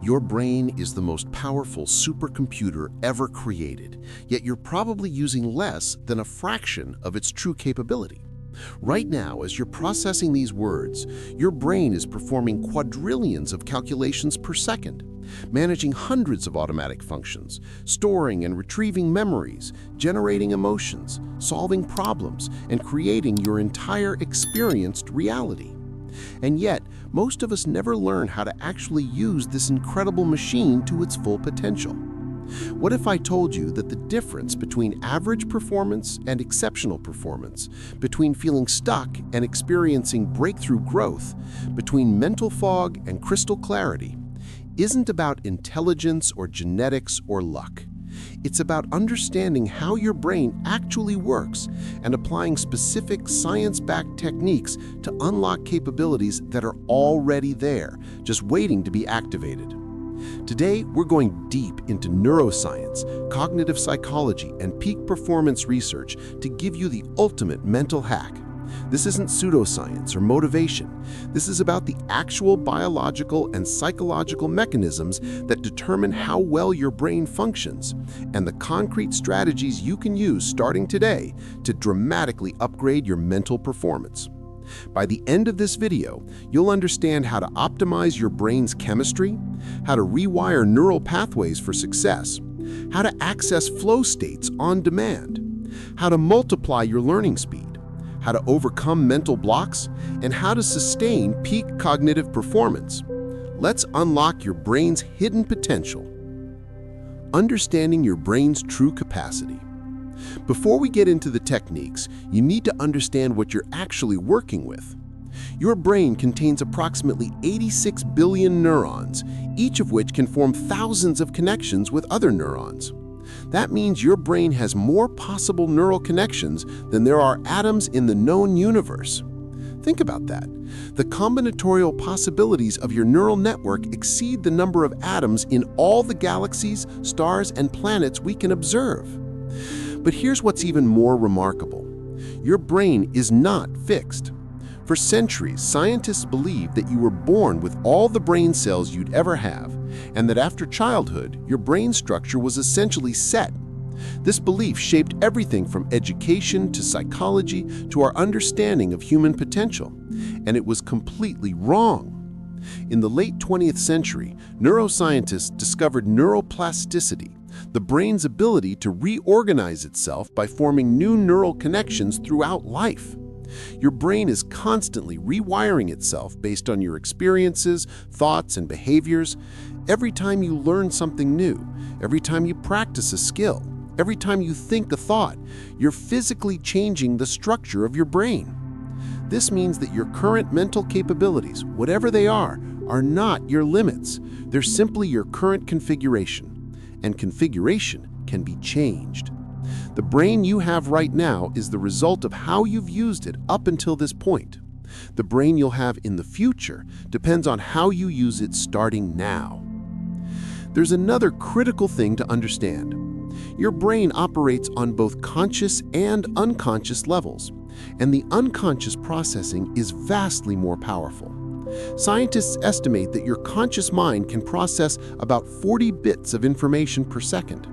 Your brain is the most powerful supercomputer ever created, yet you're probably using less than a fraction of its true capability. Right now, as you're processing these words, your brain is performing quadrillions of calculations per second, managing hundreds of automatic functions, storing and retrieving memories, generating emotions, solving problems, and creating your entire experienced reality. And yet, most of us never learn how to actually use this incredible machine to its full potential. What if I told you that the difference between average performance and exceptional performance, between feeling stuck and experiencing breakthrough growth, between mental fog and crystal clarity, isn't about intelligence or genetics or luck? It's about understanding how your brain actually works and applying specific science-backed techniques to unlock capabilities that are already there, just waiting to be activated. Today, we're going deep into neuroscience, cognitive psychology, and peak performance research to give you the ultimate mental hack. This isn't pseudoscience or motivation. This is about the actual biological and psychological mechanisms that determine how well your brain functions and the concrete strategies you can use starting today to dramatically upgrade your mental performance. By the end of this video, you'll understand how to optimize your brain's chemistry, how to rewire neural pathways for success, how to access flow states on demand, how to multiply your learning speed, how to overcome mental blocks, and how to sustain peak cognitive performance. Let's unlock your brain's hidden potential. Understanding your brain's true capacity. Before we get into the techniques, you need to understand what you're actually working with. Your brain contains approximately 86 billion neurons, each of which can form thousands of connections with other neurons. That means your brain has more possible neural connections than there are atoms in the known universe. Think about that. The combinatorial possibilities of your neural network exceed the number of atoms in all the galaxies, stars, and planets we can observe. But here's what's even more remarkable. Your brain is not fixed. For centuries, scientists believed that you were born with all the brain cells you'd ever have, and that after childhood, your brain structure was essentially set. This belief shaped everything from education to psychology to our understanding of human potential, and it was completely wrong. In the late 20th century, neuroscientists discovered neuroplasticity, the brain's ability to reorganize itself by forming new neural connections throughout life. Your brain is constantly rewiring itself based on your experiences, thoughts, and behaviors. Every time you learn something new, every time you practice a skill, every time you think a thought, you're physically changing the structure of your brain. This means that your current mental capabilities, whatever they are not your limits. They're simply your current configuration. And configuration can be changed. The brain you have right now is the result of how you've used it up until this point. The brain you'll have in the future depends on how you use it starting now. There's another critical thing to understand. Your brain operates on both conscious and unconscious levels, and the unconscious processing is vastly more powerful. Scientists estimate that your conscious mind can process about 40 bits of information per second.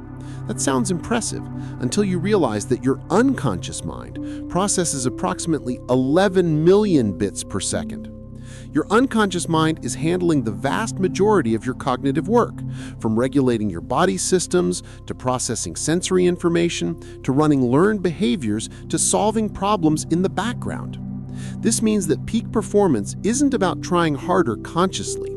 That sounds impressive until you realize that your unconscious mind processes approximately 11 million bits per second. Your unconscious mind is handling the vast majority of your cognitive work, from regulating your body systems, to processing sensory information, to running learned behaviors, to solving problems in the background. This means that peak performance isn't about trying harder consciously.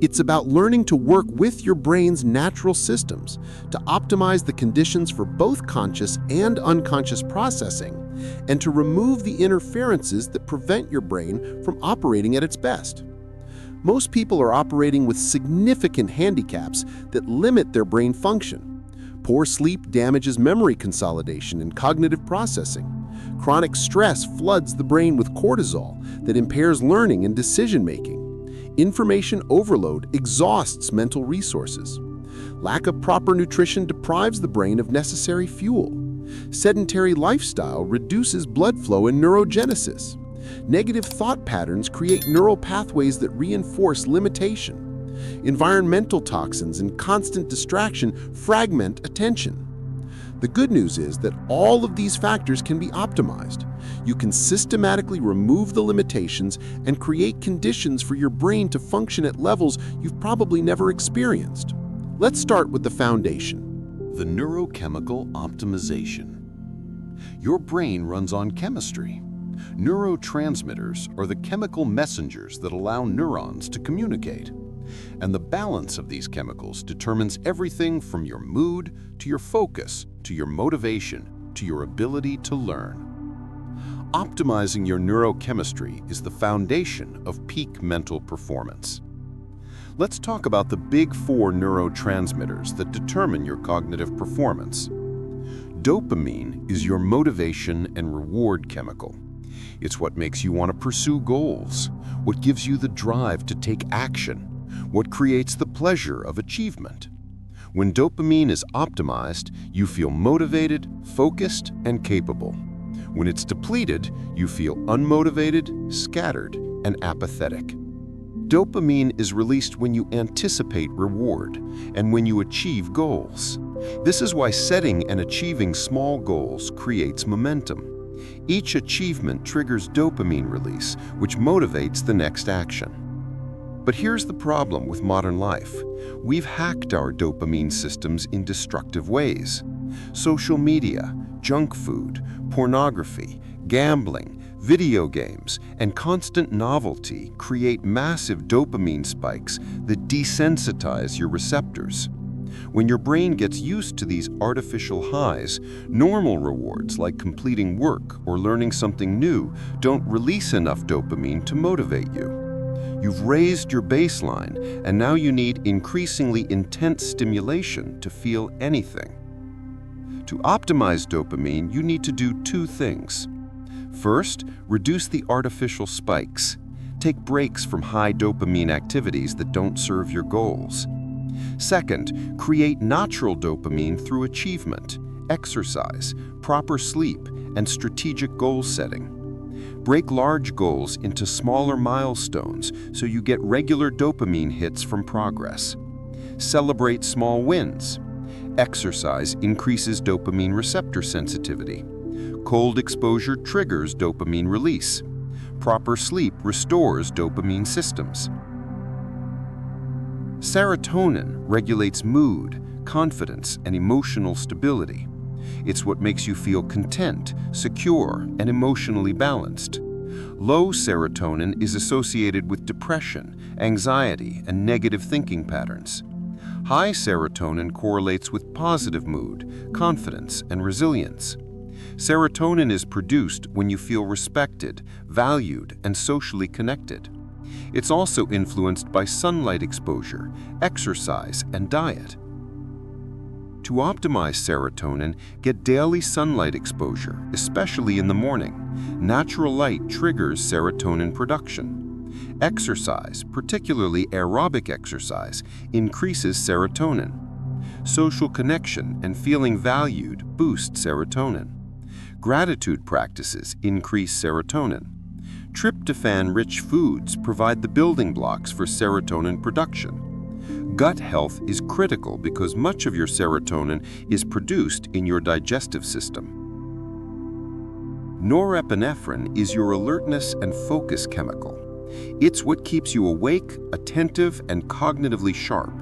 It's about learning to work with your brain's natural systems to optimize the conditions for both conscious and unconscious processing, and to remove the interferences that prevent your brain from operating at its best. Most people are operating with significant handicaps that limit their brain function. Poor sleep damages memory consolidation and cognitive processing. Chronic stress floods the brain with cortisol that impairs learning and decision-making. Information overload exhausts mental resources. Lack of proper nutrition deprives the brain of necessary fuel. Sedentary lifestyle reduces blood flow and neurogenesis. Negative thought patterns create neural pathways that reinforce limitation. Environmental toxins and constant distraction fragment attention. The good news is that all of these factors can be optimized. You can systematically remove the limitations and create conditions for your brain to function at levels you've probably never experienced. Let's start with the foundation. The neurochemical optimization. Your brain runs on chemistry. Neurotransmitters are the chemical messengers that allow neurons to communicate. And the balance of these chemicals determines everything from your mood to your focus, to your motivation, to your ability to learn. Optimizing your neurochemistry is the foundation of peak mental performance. Let's talk about the big four neurotransmitters that determine your cognitive performance. Dopamine is your motivation and reward chemical. It's what makes you want to pursue goals, what gives you the drive to take action, what creates the pleasure of achievement. When dopamine is optimized, you feel motivated, focused, and capable. When it's depleted, you feel unmotivated, scattered, and apathetic. Dopamine is released when you anticipate reward and when you achieve goals. This is why setting and achieving small goals creates momentum. Each achievement triggers dopamine release, which motivates the next action. But here's the problem with modern life. We've hacked our dopamine systems in destructive ways. Social media, junk food, pornography, gambling, video games, and constant novelty create massive dopamine spikes that desensitize your receptors. When your brain gets used to these artificial highs, normal rewards like completing work or learning something new don't release enough dopamine to motivate you. You've raised your baseline, and now you need increasingly intense stimulation to feel anything. To optimize dopamine, you need to do two things. First, reduce the artificial spikes. Take breaks from high dopamine activities that don't serve your goals. Second, create natural dopamine through achievement, exercise, proper sleep, and strategic goal setting. Break large goals into smaller milestones so you get regular dopamine hits from progress. Celebrate small wins. Exercise increases dopamine receptor sensitivity. Cold exposure triggers dopamine release. Proper sleep restores dopamine systems. Serotonin regulates mood, confidence, and emotional stability. It's what makes you feel content, secure, and emotionally balanced. Low serotonin is associated with depression, anxiety, and negative thinking patterns. High serotonin correlates with positive mood, confidence, and resilience. Serotonin is produced when you feel respected, valued, and socially connected. It's also influenced by sunlight exposure, exercise, and diet. To optimize serotonin, get daily sunlight exposure, especially in the morning. Natural light triggers serotonin production. Exercise, particularly aerobic exercise, increases serotonin. Social connection and feeling valued boost serotonin. Gratitude practices increase serotonin. Tryptophan-rich foods provide the building blocks for serotonin production. Gut health is critical because much of your serotonin is produced in your digestive system. Norepinephrine is your alertness and focus chemical. It's what keeps you awake, attentive, and cognitively sharp.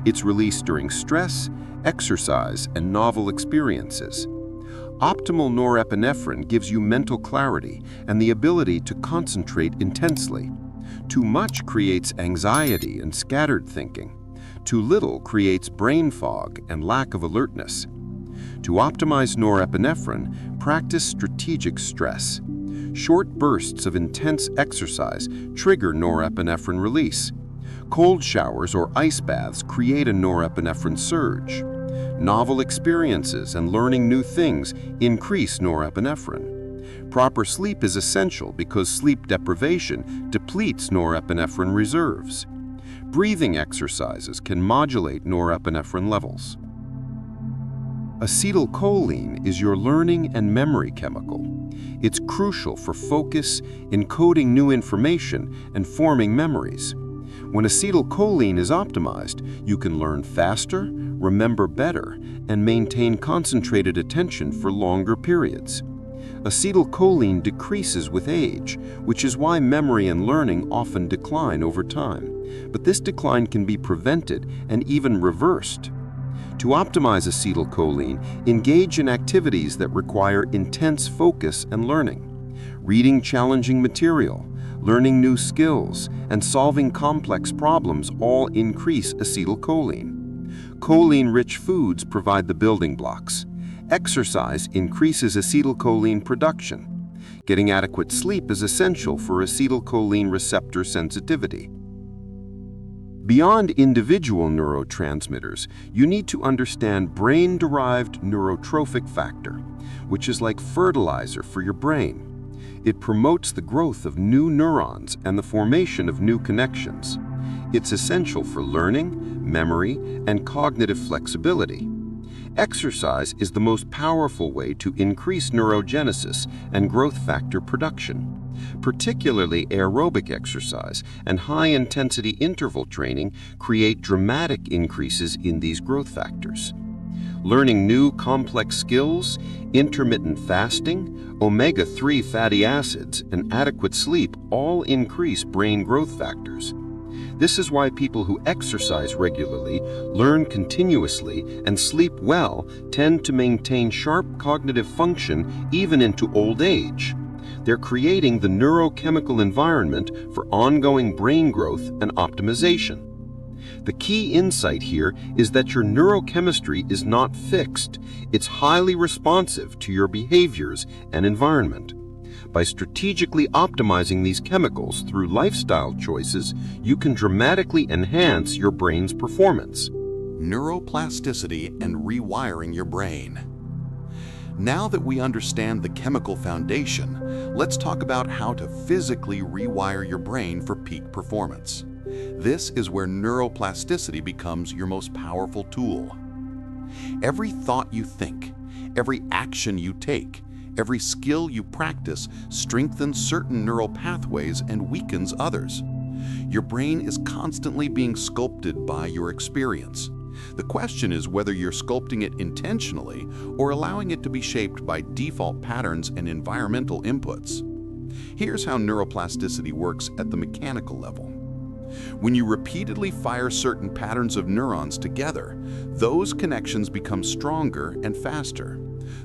It's released during stress, exercise, and novel experiences. Optimal norepinephrine gives you mental clarity and the ability to concentrate intensely. Too much creates anxiety and scattered thinking. Too little creates brain fog and lack of alertness. To optimize norepinephrine, practice strategic stress. Short bursts of intense exercise trigger norepinephrine release. Cold showers or ice baths create a norepinephrine surge. Novel experiences and learning new things increase norepinephrine. Proper sleep is essential because sleep deprivation depletes norepinephrine reserves. Breathing exercises can modulate norepinephrine levels. Acetylcholine is your learning and memory chemical. It's crucial for focus, encoding new information, and forming memories. When acetylcholine is optimized, you can learn faster, remember better, and maintain concentrated attention for longer periods. Acetylcholine decreases with age, which is why memory and learning often decline over time. But this decline can be prevented and even reversed. To optimize acetylcholine, engage in activities that require intense focus and learning. Reading challenging material, learning new skills, and solving complex problems all increase acetylcholine. Choline-rich foods provide the building blocks. Exercise increases acetylcholine production. Getting adequate sleep is essential for acetylcholine receptor sensitivity. Beyond individual neurotransmitters, you need to understand brain-derived neurotrophic factor, which is like fertilizer for your brain. It promotes the growth of new neurons and the formation of new connections. It's essential for learning, memory, and cognitive flexibility. Exercise is the most powerful way to increase neurogenesis and growth factor production. Particularly aerobic exercise and high-intensity interval training create dramatic increases in these growth factors. Learning new complex skills, intermittent fasting, omega-3 fatty acids, and adequate sleep all increase brain growth factors. This is why people who exercise regularly, learn continuously, and sleep well tend to maintain sharp cognitive function even into old age. They're creating the neurochemical environment for ongoing brain growth and optimization. The key insight here is that your neurochemistry is not fixed. It's highly responsive to your behaviors and environment. By strategically optimizing these chemicals through lifestyle choices, you can dramatically enhance your brain's performance. Neuroplasticity and rewiring your brain. Now that we understand the chemical foundation, let's talk about how to physically rewire your brain for peak performance. This is where neuroplasticity becomes your most powerful tool. Every thought you think, every action you take, every skill you practice strengthens certain neural pathways and weakens others. Your brain is constantly being sculpted by your experience. The question is whether you're sculpting it intentionally or allowing it to be shaped by default patterns and environmental inputs. Here's how neuroplasticity works at the mechanical level. When you repeatedly fire certain patterns of neurons together, those connections become stronger and faster.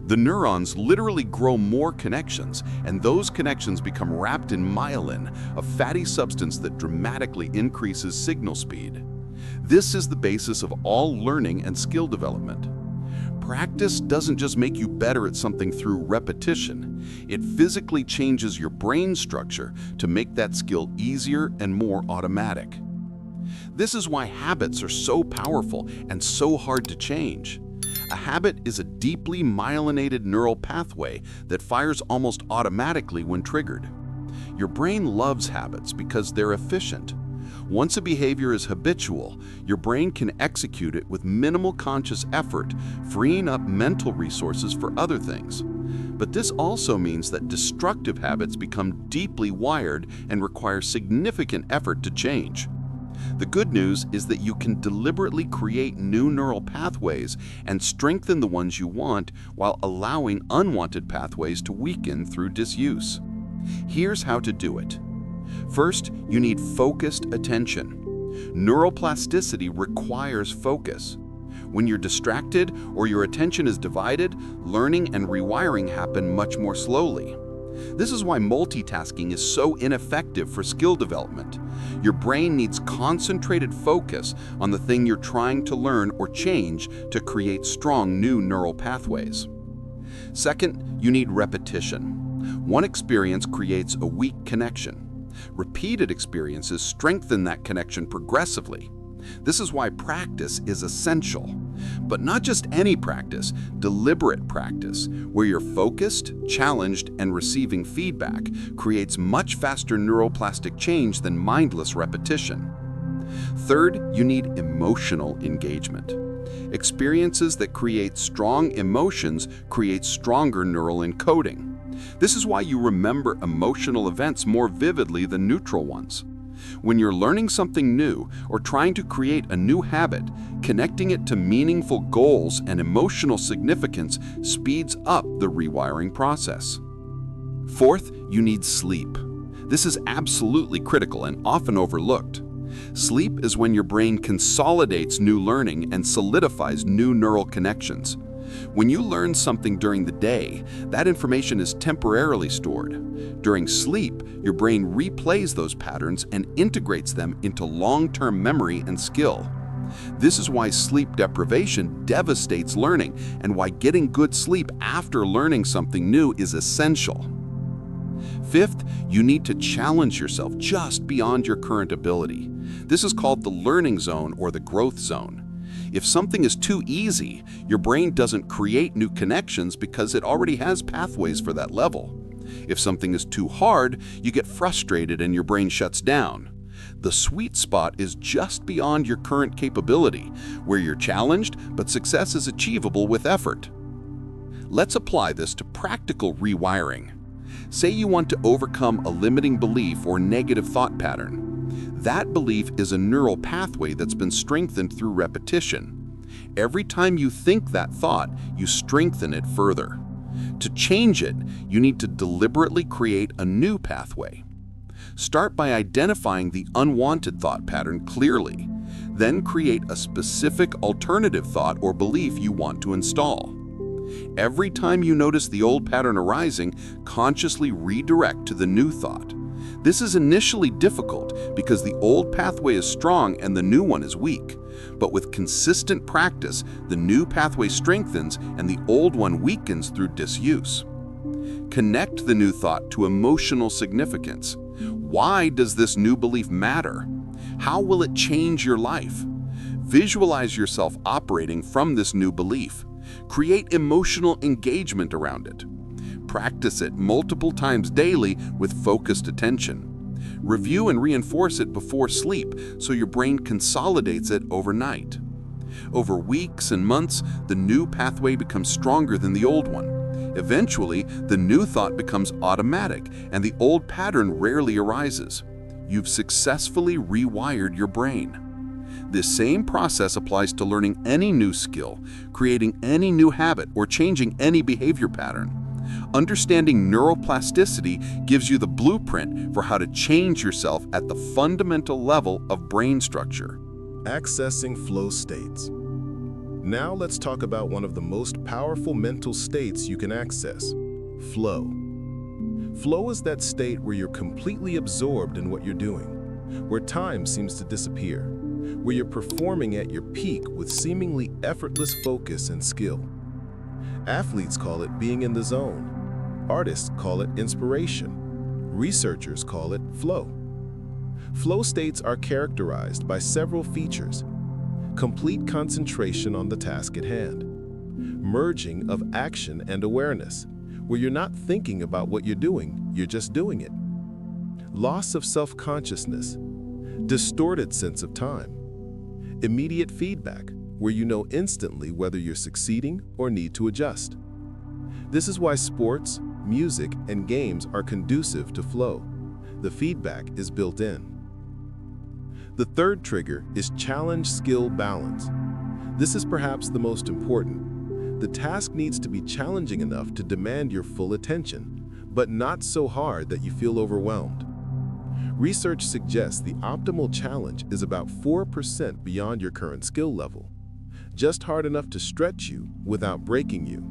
The neurons literally grow more connections, and those connections become wrapped in myelin, a fatty substance that dramatically increases signal speed. This is the basis of all learning and skill development. Practice doesn't just make you better at something through repetition. It physically changes your brain structure to make that skill easier and more automatic. This is why habits are so powerful and so hard to change. A habit is a deeply myelinated neural pathway that fires almost automatically when triggered. Your brain loves habits because they're efficient. Once a behavior is habitual, your brain can execute it with minimal conscious effort, freeing up mental resources for other things. But this also means that destructive habits become deeply wired and require significant effort to change. The good news is that you can deliberately create new neural pathways and strengthen the ones you want while allowing unwanted pathways to weaken through disuse. Here's how to do it. First, you need focused attention. Neuroplasticity requires focus. When you're distracted or your attention is divided, learning and rewiring happen much more slowly. This is why multitasking is so ineffective for skill development. Your brain needs concentrated focus on the thing you're trying to learn or change to create strong new neural pathways. Second, you need repetition. One experience creates a weak connection. Repeated experiences strengthen that connection progressively. This is why practice is essential. But not just any practice, deliberate practice, where you're focused, challenged, and receiving feedback creates much faster neuroplastic change than mindless repetition. Third, you need emotional engagement. Experiences that create strong emotions create stronger neural encoding. This is why you remember emotional events more vividly than neutral ones. When you're learning something new or trying to create a new habit, connecting it to meaningful goals and emotional significance speeds up the rewiring process. Fourth, you need sleep. This is absolutely critical and often overlooked. Sleep is when your brain consolidates new learning and solidifies new neural connections. When you learn something during the day, that information is temporarily stored. During sleep, your brain replays those patterns and integrates them into long-term memory and skill. This is why sleep deprivation devastates learning and why getting good sleep after learning something new is essential. Fifth, you need to challenge yourself just beyond your current ability. This is called the learning zone or the growth zone. If something is too easy, your brain doesn't create new connections because it already has pathways for that level. If something is too hard, you get frustrated and your brain shuts down. The sweet spot is just beyond your current capability, where you're challenged, but success is achievable with effort. Let's apply this to practical rewiring. Say you want to overcome a limiting belief or negative thought pattern. That belief is a neural pathway that's been strengthened through repetition. Every time you think that thought, you strengthen it further. To change it, you need to deliberately create a new pathway. Start by identifying the unwanted thought pattern clearly. Then create a specific alternative thought or belief you want to install. Every time you notice the old pattern arising, consciously redirect to the new thought. This is initially difficult because the old pathway is strong and the new one is weak. But with consistent practice, the new pathway strengthens and the old one weakens through disuse. Connect the new thought to emotional significance. Why does this new belief matter? How will it change your life? Visualize yourself operating from this new belief. Create emotional engagement around it. Practice it multiple times daily with focused attention. Review and reinforce it before sleep so your brain consolidates it overnight. Over weeks and months, the new pathway becomes stronger than the old one. Eventually, the new thought becomes automatic and the old pattern rarely arises. You've successfully rewired your brain. This same process applies to learning any new skill, creating any new habit, or changing any behavior pattern. Understanding neuroplasticity gives you the blueprint for how to change yourself at the fundamental level of brain structure. Accessing flow states. Now let's talk about one of the most powerful mental states you can access: flow. Flow is that state where you're completely absorbed in what you're doing, where time seems to disappear, where you're performing at your peak with seemingly effortless focus and skill. Athletes call it being in the zone. Artists call it inspiration. Researchers call it flow. Flow states are characterized by several features: complete concentration on the task at hand, merging of action and awareness, where you're not thinking about what you're doing, you're just doing it, loss of self-consciousness, distorted sense of time, immediate feedback, where you know instantly whether you're succeeding or need to adjust. This is why sports, music, and games are conducive to flow. The feedback is built in. The third trigger is challenge skill balance. This is perhaps the most important. The task needs to be challenging enough to demand your full attention, but not so hard that you feel overwhelmed. Research suggests the optimal challenge is about 4% beyond your current skill level, just hard enough to stretch you without breaking you.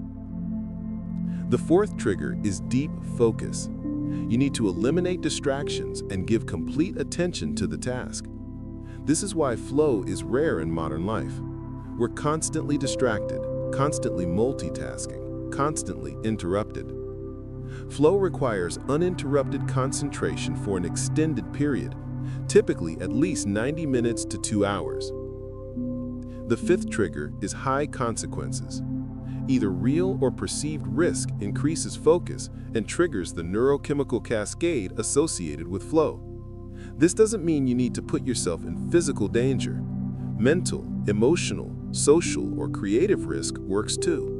The fourth trigger is deep focus. You need to eliminate distractions and give complete attention to the task. This is why flow is rare in modern life. We're constantly distracted, constantly multitasking, constantly interrupted. Flow requires uninterrupted concentration for an extended period, typically at least 90 minutes to 2 hours. The fifth trigger is high consequences. Either real or perceived risk increases focus and triggers the neurochemical cascade associated with flow. This doesn't mean you need to put yourself in physical danger. Mental, emotional, social, or creative risk works too.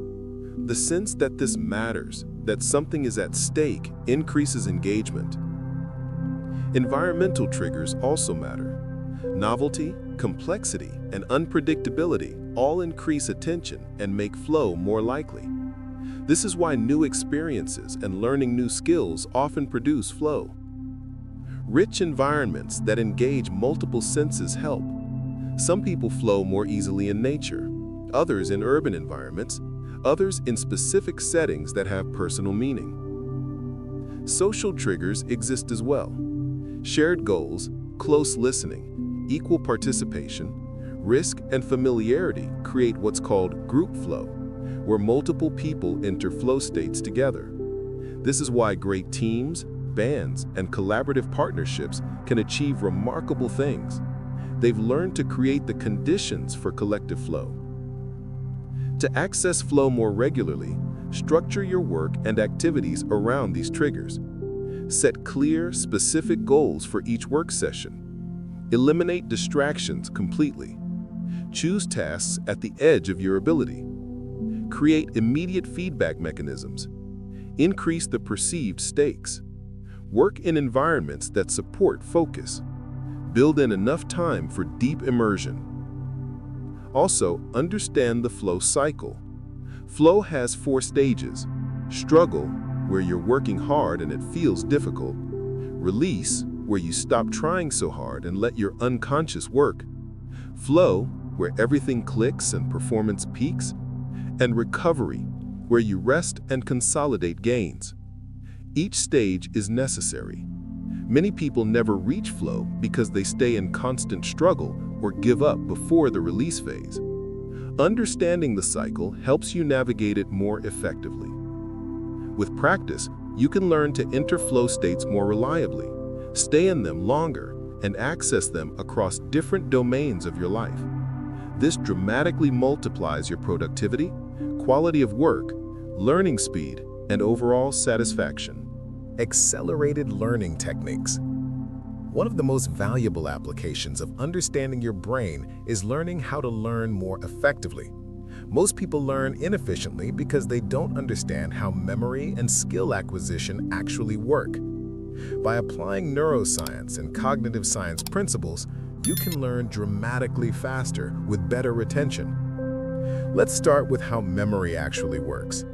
The sense that this matters, that something is at stake, increases engagement. Environmental triggers also matter. Novelty, complexity, and unpredictability all increase attention and make flow more likely. This is why new experiences and learning new skills often produce flow. Rich environments that engage multiple senses help. Some people flow more easily in nature, others in urban environments, others in specific settings that have personal meaning. Social triggers exist as well. Shared goals, close listening, equal participation, risk and familiarity create what's called group flow, where multiple people enter flow states together. This is why great teams, bands, and collaborative partnerships can achieve remarkable things. They've learned to create the conditions for collective flow. To access flow more regularly, structure your work and activities around these triggers. Set clear, specific goals for each work session. Eliminate distractions completely. Choose tasks at the edge of your ability. Create immediate feedback mechanisms. Increase the perceived stakes. Work in environments that support focus. Build in enough time for deep immersion. Also, understand the flow cycle. Flow has 4 stages. Struggle, where you're working hard and it feels difficult. Release, where you stop trying so hard and let your unconscious work. Flow, where everything clicks and performance peaks. And recovery, where you rest and consolidate gains. Each stage is necessary. Many people never reach flow because they stay in constant struggle or give up before the release phase. Understanding the cycle helps you navigate it more effectively. With practice, you can learn to enter flow states more reliably, stay in them longer, and access them across different domains of your life. This dramatically multiplies your productivity, quality of work, learning speed, and overall satisfaction. Accelerated learning techniques. One of the most valuable applications of understanding your brain is learning how to learn more effectively. Most people learn inefficiently because they don't understand how memory and skill acquisition actually work. By applying neuroscience and cognitive science principles, you can learn dramatically faster with better retention. Let's start with how memory actually works.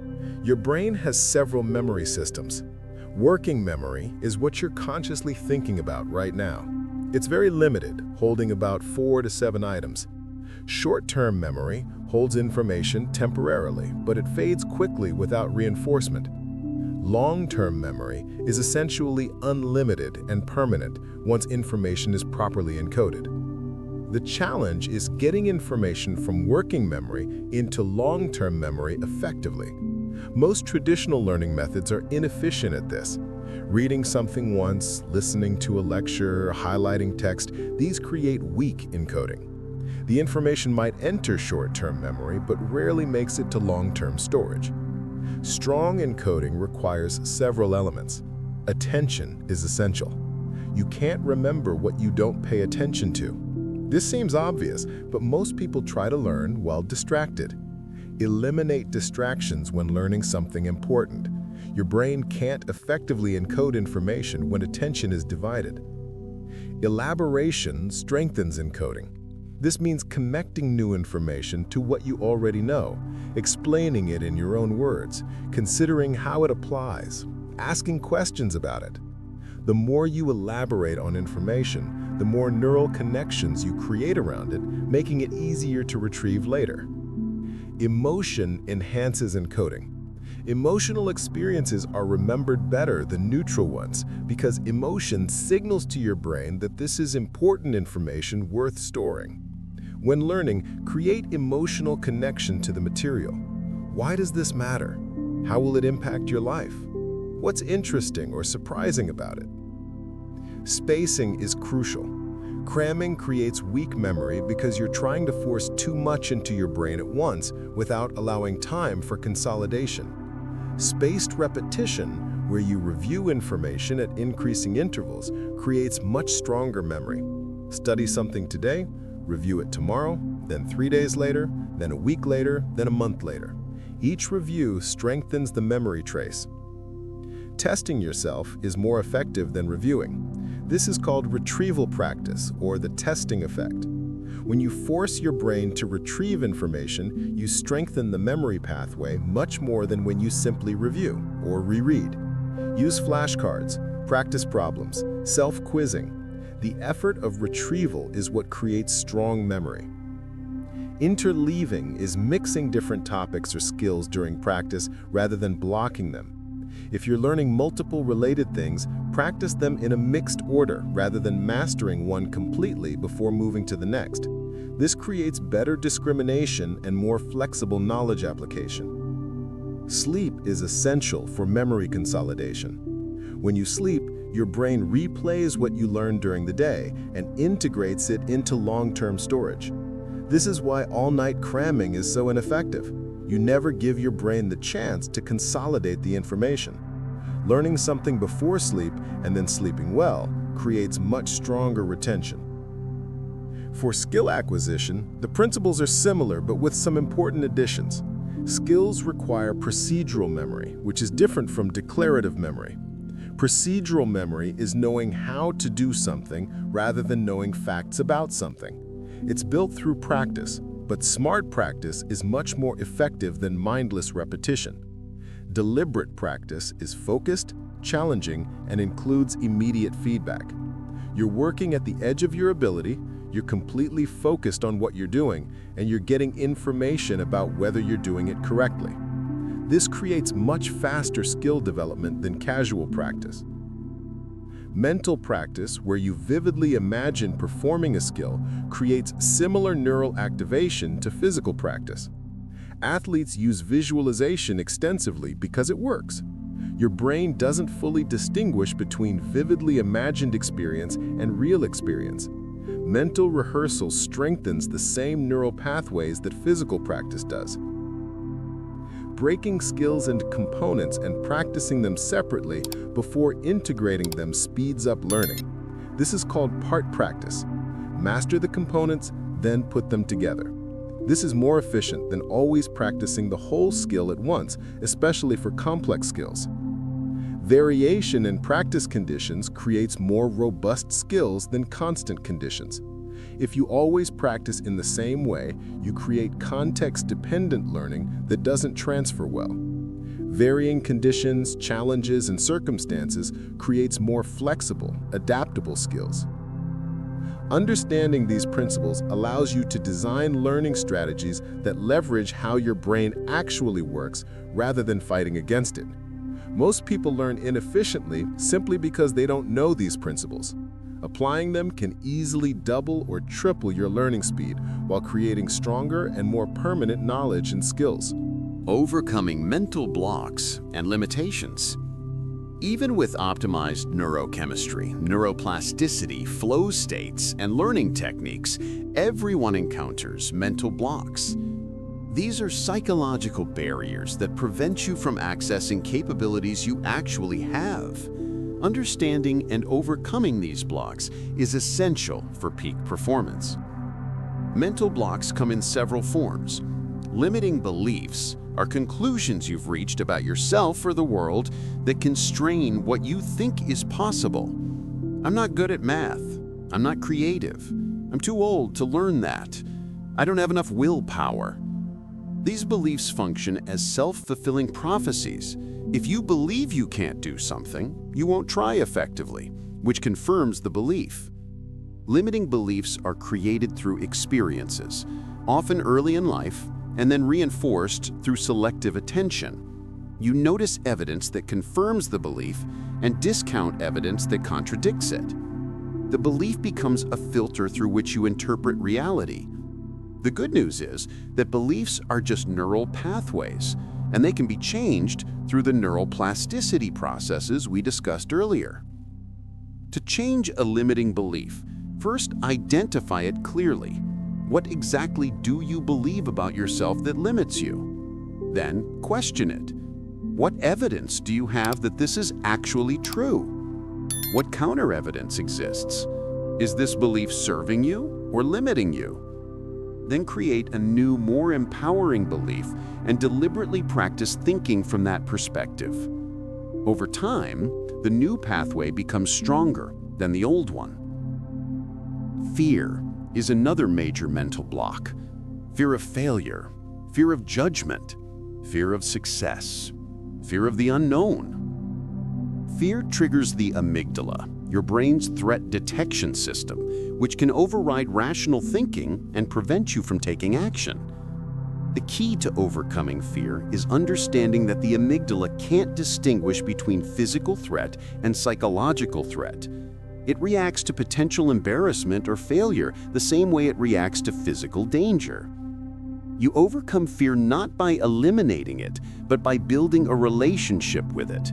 Your brain has several memory systems. Working memory is what you're consciously thinking about right now. It's very limited, holding about 4 to 7 items. Short-term memory holds information temporarily, but it fades quickly without reinforcement. Long-term memory is essentially unlimited and permanent once information is properly encoded. The challenge is getting information from working memory into long-term memory effectively. Most traditional learning methods are inefficient at this. Reading something once, listening to a lecture, highlighting text, these create weak encoding. The information might enter short-term memory, but rarely makes it to long-term storage. Strong encoding requires several elements. Attention is essential. You can't remember what you don't pay attention to. This seems obvious, but most people try to learn while distracted. Eliminate distractions when learning something important. Your brain can't effectively encode information when attention is divided. Elaboration strengthens encoding. This means connecting new information to what you already know, explaining it in your own words, considering how it applies, asking questions about it. The more you elaborate on information, the more neural connections you create around it, making it easier to retrieve later. Emotion enhances encoding. Emotional experiences are remembered better than neutral ones because emotion signals to your brain that this is important information worth storing. When learning, create emotional connection to the material. Why does this matter? How will it impact your life? What's interesting or surprising about it? Spacing is crucial. Cramming creates weak memory because you're trying to force too much into your brain at once without allowing time for consolidation. Spaced repetition, where you review information at increasing intervals, creates much stronger memory. Study something today, review it tomorrow, then 3 days later, then a week later, then a month later. Each review strengthens the memory trace. Testing yourself is more effective than reviewing. This is called retrieval practice, or the testing effect. When you force your brain to retrieve information, you strengthen the memory pathway much more than when you simply review or reread. Use flashcards, practice problems, self-quizzing. The effort of retrieval is what creates strong memory. Interleaving is mixing different topics or skills during practice rather than blocking them. If you're learning multiple related things, practice them in a mixed order rather than mastering one completely before moving to the next. This creates better discrimination and more flexible knowledge application. Sleep is essential for memory consolidation. When you sleep, your brain replays what you learned during the day and integrates it into long-term storage. This is why all-night cramming is so ineffective. You never give your brain the chance to consolidate the information. Learning something before sleep and then sleeping well creates much stronger retention. For skill acquisition, the principles are similar but with some important additions. Skills require procedural memory, which is different from declarative memory. Procedural memory is knowing how to do something rather than knowing facts about something. It's built through practice, but smart practice is much more effective than mindless repetition. Deliberate practice is focused, challenging, and includes immediate feedback. You're working at the edge of your ability, you're completely focused on what you're doing, and you're getting information about whether you're doing it correctly. This creates much faster skill development than casual practice. Mental practice, where you vividly imagine performing a skill, creates similar neural activation to physical practice. Athletes use visualization extensively because it works. Your brain doesn't fully distinguish between vividly imagined experience and real experience. Mental rehearsal strengthens the same neural pathways that physical practice does. Breaking skills into components and practicing them separately before integrating them speeds up learning. This is called part practice. Master the components, then put them together. This is more efficient than always practicing the whole skill at once, especially for complex skills. Variation in practice conditions creates more robust skills than constant conditions. If you always practice in the same way, you create context-dependent learning that doesn't transfer well. Varying conditions, challenges, and circumstances creates more flexible, adaptable skills. Understanding these principles allows you to design learning strategies that leverage how your brain actually works rather than fighting against it. Most people learn inefficiently simply because they don't know these principles. Applying them can easily double or triple your learning speed while creating stronger and more permanent knowledge and skills. Overcoming mental blocks and limitations. Even with optimized neurochemistry, neuroplasticity, flow states, and learning techniques, everyone encounters mental blocks. These are psychological barriers that prevent you from accessing capabilities you actually have. Understanding and overcoming these blocks is essential for peak performance. Mental blocks come in several forms. Limiting beliefs are conclusions you've reached about yourself or the world that constrain what you think is possible. I'm not good at math. I'm not creative. I'm too old to learn that. I don't have enough willpower. These beliefs function as self-fulfilling prophecies. If you believe you can't do something, you won't try effectively, which confirms the belief. Limiting beliefs are created through experiences, often early in life, and then reinforced through selective attention. You notice evidence that confirms the belief and discount evidence that contradicts it. The belief becomes a filter through which you interpret reality. The good news is that beliefs are just neural pathways, and they can be changed through the neuroplasticity processes we discussed earlier. To change a limiting belief, first identify it clearly. What exactly do you believe about yourself that limits you? Then question it. What evidence do you have that this is actually true? What counter-evidence exists? Is this belief serving you or limiting you? Then create a new, more empowering belief and deliberately practice thinking from that perspective. Over time, the new pathway becomes stronger, than the old one. Fear is another major mental block. Fear of failure, fear of judgment, fear of success, fear of the unknown. Fear triggers the amygdala, your brain's threat detection system, which can override rational thinking and prevent you from taking action. The key to overcoming fear is understanding that the amygdala can't distinguish between physical threat and psychological threat. It reacts to potential embarrassment or failure the same way it reacts to physical danger. You overcome fear not by eliminating it, but by building a relationship with it.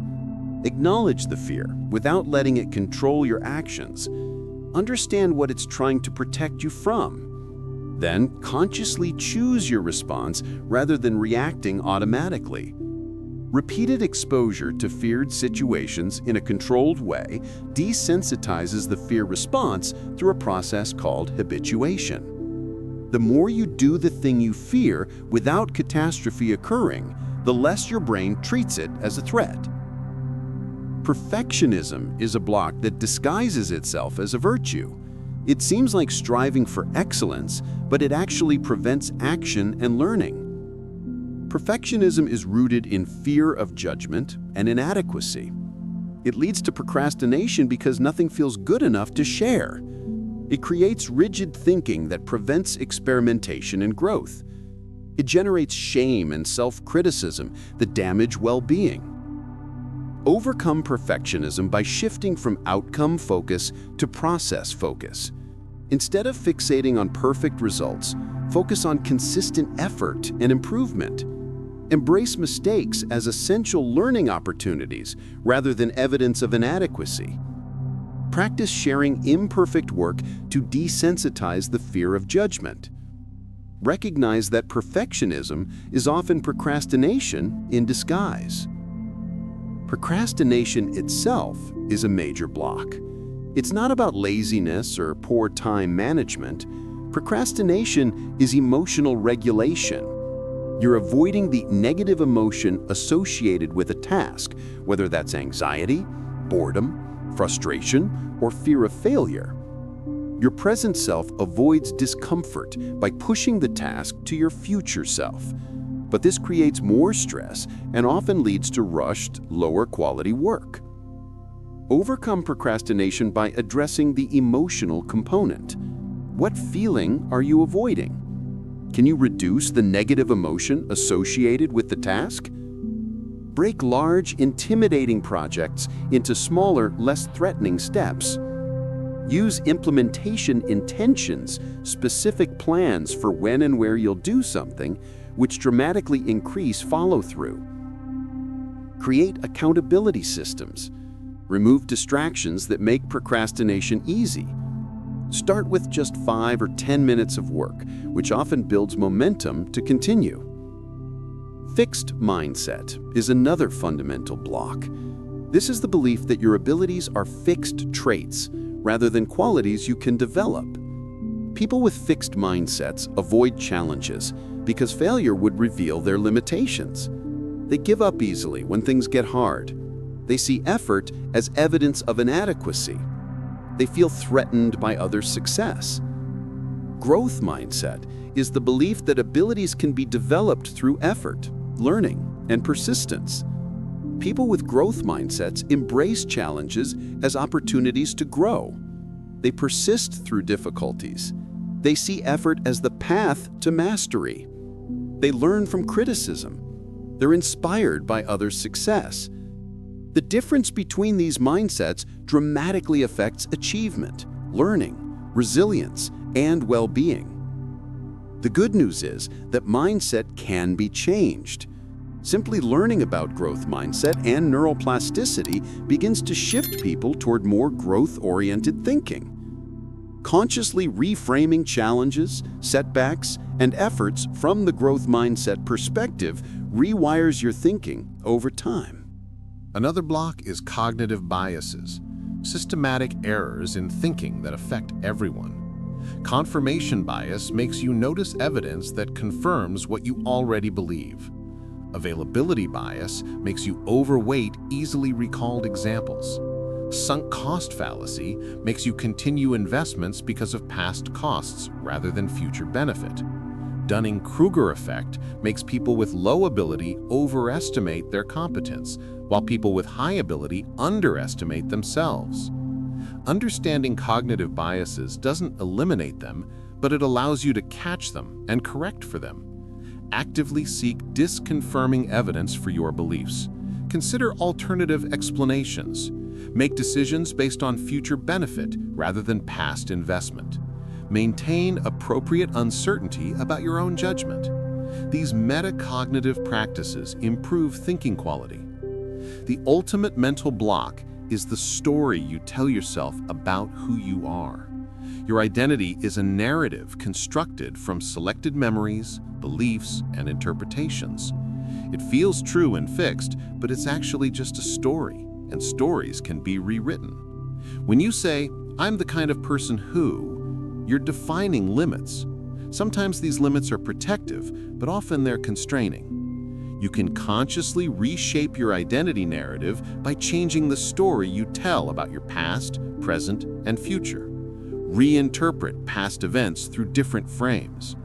Acknowledge the fear without letting it control your actions. Understand what it's trying to protect you from. Then consciously choose your response rather than reacting automatically. Repeated exposure to feared situations in a controlled way desensitizes the fear response through a process called habituation. The more you do the thing you fear without catastrophe occurring, the less your brain treats it as a threat. Perfectionism is a block that disguises itself as a virtue. It seems like striving for excellence, but it actually prevents action and learning. Perfectionism is rooted in fear of judgment and inadequacy. It leads to procrastination because nothing feels good enough to share. It creates rigid thinking that prevents experimentation and growth. It generates shame and self-criticism that damage well-being. Overcome perfectionism by shifting from outcome focus to process focus. Instead of fixating on perfect results, focus on consistent effort and improvement. Embrace mistakes as essential learning opportunities rather than evidence of inadequacy. Practice sharing imperfect work to desensitize the fear of judgment. Recognize that perfectionism is often procrastination in disguise. Procrastination itself is a major block. It's not about laziness or poor time management. Procrastination is emotional regulation. You're avoiding the negative emotion associated with a task, whether that's anxiety, boredom, frustration, or fear of failure. Your present self avoids discomfort by pushing the task to your future self. But this creates more stress and often leads to rushed, lower-quality work. Overcome procrastination by addressing the emotional component. What feeling are you avoiding? Can you reduce the negative emotion associated with the task? Break large, intimidating projects into smaller, less threatening steps. Use implementation intentions, specific plans for when and where you'll do something, which dramatically increase follow-through. Create accountability systems. Remove distractions that make procrastination easy. Start with just 5 or 10 minutes of work, which often builds momentum to continue. Fixed mindset is another fundamental block. This is the belief that your abilities are fixed traits rather than qualities you can develop. People with fixed mindsets avoid challenges because failure would reveal their limitations. They give up easily when things get hard. They see effort as evidence of inadequacy. They feel threatened by others' success. Growth mindset is the belief that abilities can be developed through effort, learning, and persistence. People with growth mindsets embrace challenges as opportunities to grow. They persist through difficulties. They see effort as the path to mastery. They learn from criticism. They're inspired by others' success. The difference between these mindsets dramatically affects achievement, learning, resilience, and well-being. The good news is that mindset can be changed. Simply learning about growth mindset and neuroplasticity begins to shift people toward more growth-oriented thinking. Consciously reframing challenges, setbacks, and efforts from the growth mindset perspective rewires your thinking over time. Another block is cognitive biases, systematic errors in thinking that affect everyone. Confirmation bias makes you notice evidence that confirms what you already believe. Availability bias makes you overweight easily recalled examples. Sunk cost fallacy makes you continue investments because of past costs rather than future benefit. Dunning-Kruger effect makes people with low ability overestimate their competence, while people with high ability underestimate themselves. Understanding cognitive biases doesn't eliminate them, but it allows you to catch them and correct for them. Actively seek disconfirming evidence for your beliefs. Consider alternative explanations. Make decisions based on future benefit rather than past investment. Maintain appropriate uncertainty about your own judgment. These metacognitive practices improve thinking quality. The ultimate mental block is the story you tell yourself about who you are. Your identity is a narrative constructed from selected memories, beliefs, and interpretations. It feels true and fixed, but it's actually just a story, and stories can be rewritten. When you say, "I'm the kind of person who," you're defining limits. Sometimes these limits are protective, but often they're constraining. You can consciously reshape your identity narrative by changing the story you tell about your past, present, and future. Reinterpret past events through different frames.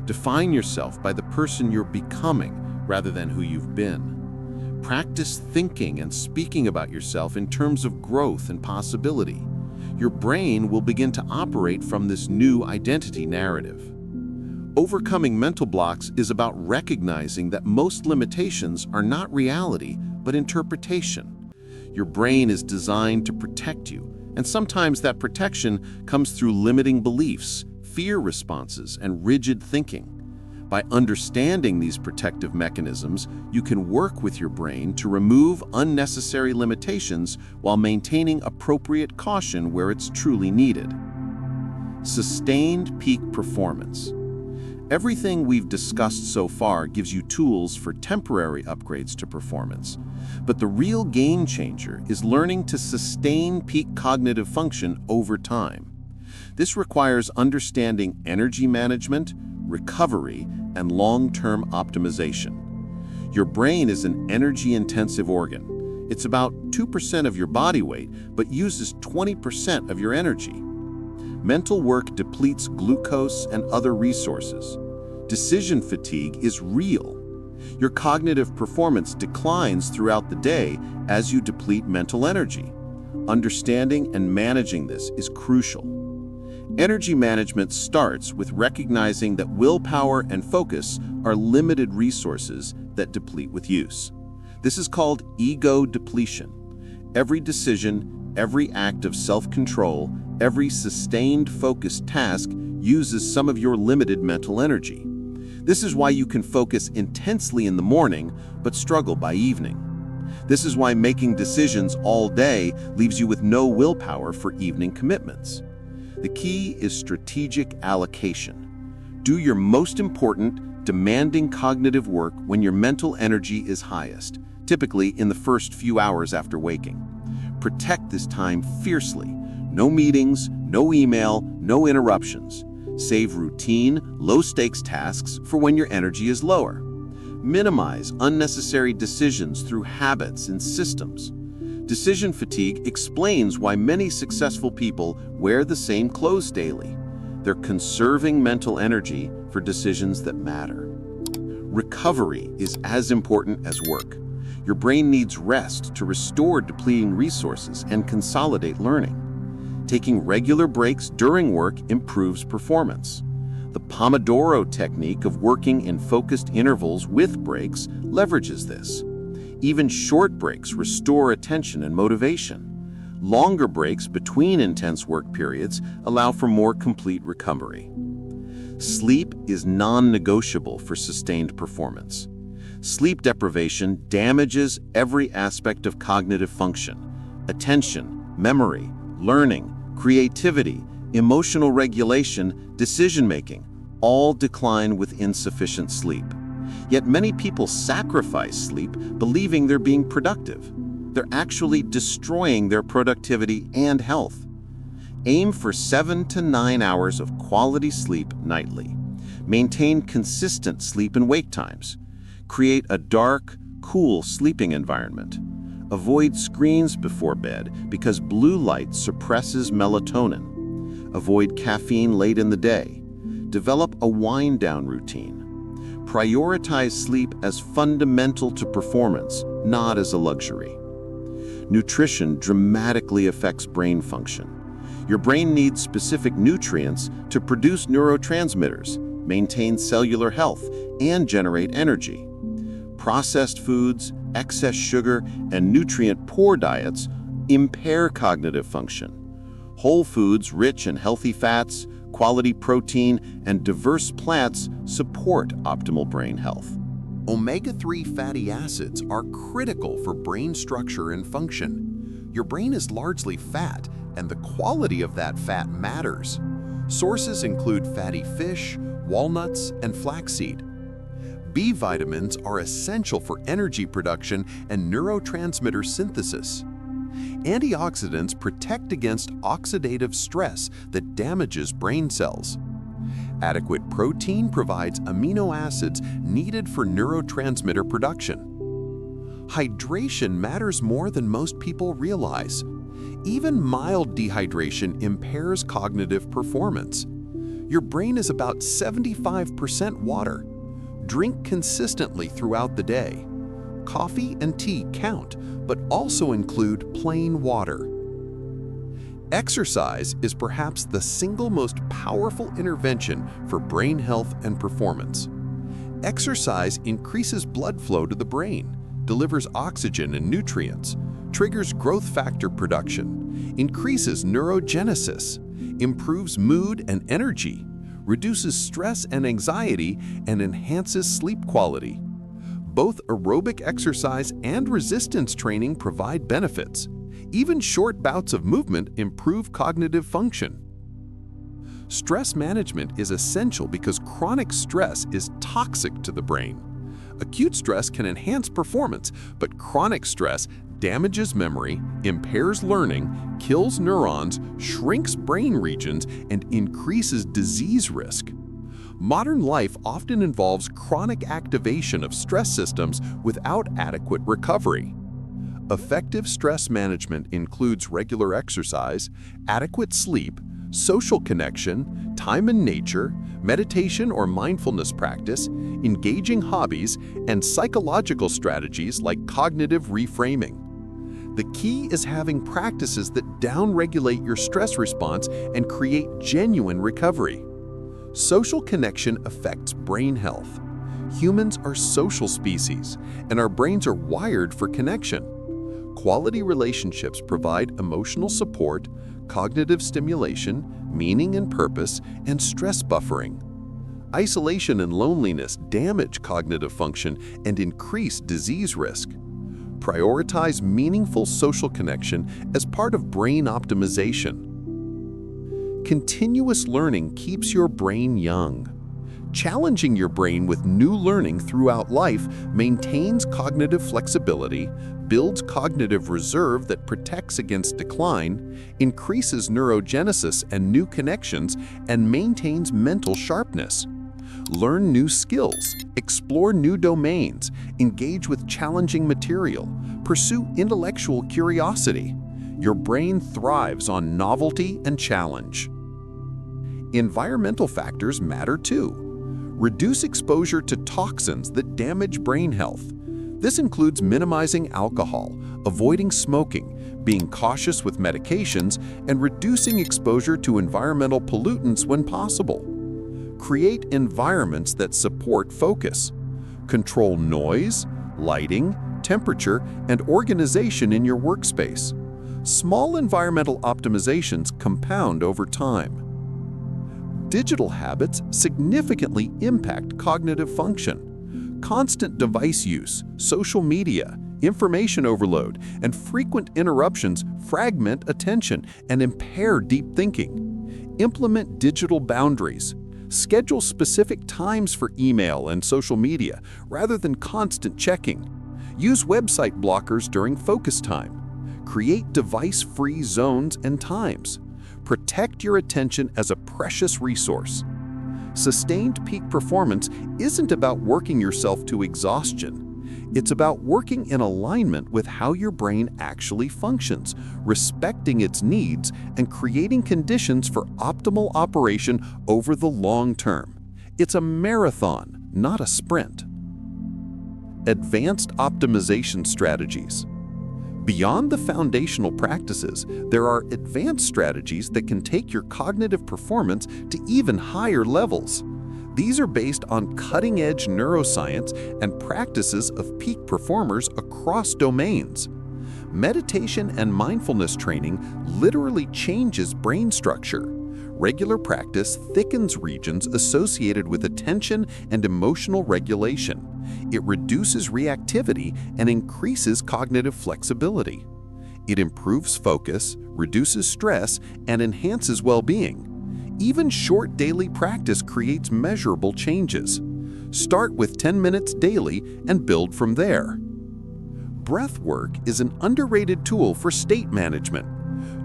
Define yourself by the person you're becoming rather than who you've been. Practice thinking and speaking about yourself in terms of growth and possibility. Your brain will begin to operate from this new identity narrative. Overcoming mental blocks is about recognizing that most limitations are not reality, but interpretation. Your brain is designed to protect you, and sometimes that protection comes through limiting beliefs, fear responses, and rigid thinking. By understanding these protective mechanisms, you can work with your brain to remove unnecessary limitations while maintaining appropriate caution where it's truly needed. Sustained peak performance. Everything we've discussed so far gives you tools for temporary upgrades to performance. But the real game changer is learning to sustain peak cognitive function over time. This requires understanding energy management, recovery, and long-term optimization. Your brain is an energy-intensive organ. It's about 2% of your body weight, but uses 20% of your energy. Mental work depletes glucose and other resources. Decision fatigue is real. Your cognitive performance declines throughout the day as you deplete mental energy. Understanding and managing this is crucial. Energy management starts with recognizing that willpower and focus are limited resources that deplete with use. This is called ego depletion. Every decision, every act of self-control, every sustained focused task uses some of your limited mental energy. This is why you can focus intensely in the morning but struggle by evening. This is why making decisions all day leaves you with no willpower for evening commitments. The key is strategic allocation. Do your most important, demanding cognitive work when your mental energy is highest, typically in the first few hours after waking. Protect this time fiercely. No meetings, no email, no interruptions. Save routine, low-stakes tasks for when your energy is lower. Minimize unnecessary decisions through habits and systems. Decision fatigue explains why many successful people wear the same clothes daily. They're conserving mental energy for decisions that matter. Recovery is as important as work. Your brain needs rest to restore depleting resources and consolidate learning. Taking regular breaks during work improves performance. The Pomodoro technique of working in focused intervals with breaks leverages this. Even short breaks restore attention and motivation. Longer breaks between intense work periods allow for more complete recovery. Sleep is non-negotiable for sustained performance. Sleep deprivation damages every aspect of cognitive function: attention, memory, learning, creativity, emotional regulation, decision-making, all decline with insufficient sleep. Yet many people sacrifice sleep believing they're being productive. They're actually destroying their productivity and health. Aim for 7 to 9 hours of quality sleep nightly. Maintain consistent sleep and wake times. Create a dark, cool sleeping environment. Avoid screens before bed because blue light suppresses melatonin. Avoid caffeine late in the day. Develop a wind-down routine. Prioritize sleep as fundamental to performance, not as a luxury. Nutrition dramatically affects brain function. Your brain needs specific nutrients to produce neurotransmitters, maintain cellular health, and generate energy. Processed foods, excess sugar, and nutrient-poor diets impair cognitive function. Whole foods rich in healthy fats, quality protein, and diverse plants support optimal brain health. Omega-3 fatty acids are critical for brain structure and function. Your brain is largely fat, and the quality of that fat matters. Sources include fatty fish, walnuts, and flaxseed. B vitamins are essential for energy production and neurotransmitter synthesis. Antioxidants protect against oxidative stress that damages brain cells. Adequate protein provides amino acids needed for neurotransmitter production. Hydration matters more than most people realize. Even mild dehydration impairs cognitive performance. Your brain is about 75% water. Drink consistently throughout the day. Coffee and tea count, but also include plain water. Exercise is perhaps the single most powerful intervention for brain health and performance. Exercise increases blood flow to the brain, delivers oxygen and nutrients, triggers growth factor production, increases neurogenesis, improves mood and energy, reduces stress and anxiety, and enhances sleep quality. Both aerobic exercise and resistance training provide benefits. Even short bouts of movement improve cognitive function. Stress management is essential because chronic stress is toxic to the brain. Acute stress can enhance performance, but chronic stress damages memory, impairs learning, kills neurons, shrinks brain regions, and increases disease risk. Modern life often involves chronic activation of stress systems without adequate recovery. Effective stress management includes regular exercise, adequate sleep, social connection, time in nature, meditation or mindfulness practice, engaging hobbies, and psychological strategies like cognitive reframing. The key is having practices that downregulate your stress response and create genuine recovery. Social connection affects brain health. Humans are social species, and our brains are wired for connection. Quality relationships provide emotional support, cognitive stimulation, meaning and purpose, and stress buffering. Isolation and loneliness damage cognitive function and increase disease risk. Prioritize meaningful social connection as part of brain optimization. Continuous learning keeps your brain young. Challenging your brain with new learning throughout life maintains cognitive flexibility, builds cognitive reserve that protects against decline, increases neurogenesis and new connections, and maintains mental sharpness. Learn new skills, explore new domains, engage with challenging material, pursue intellectual curiosity. Your brain thrives on novelty and challenge. Environmental factors matter too. Reduce exposure to toxins that damage brain health. This includes minimizing alcohol, avoiding smoking, being cautious with medications, and reducing exposure to environmental pollutants when possible. Create environments that support focus. Control noise, lighting, temperature, and organization in your workspace. Small environmental optimizations compound over time. Digital habits significantly impact cognitive function. Constant device use, social media, information overload, and frequent interruptions fragment attention and impair deep thinking. Implement digital boundaries. Schedule specific times for email and social media rather than constant checking. Use website blockers during focus time. Create device-free zones and times. Protect your attention as a precious resource. Sustained peak performance isn't about working yourself to exhaustion. It's about working in alignment with how your brain actually functions, respecting its needs, and creating conditions for optimal operation over the long term. It's a marathon, not a sprint. Advanced optimization strategies. Beyond the foundational practices, there are advanced strategies that can take your cognitive performance to even higher levels. These are based on cutting-edge neuroscience and practices of peak performers across domains. Meditation and mindfulness training literally changes brain structure. Regular practice thickens regions associated with attention and emotional regulation. It reduces reactivity and increases cognitive flexibility. It improves focus, reduces stress, and enhances well-being. Even short daily practice creates measurable changes. Start with 10 minutes daily and build from there. Breathwork is an underrated tool for state management.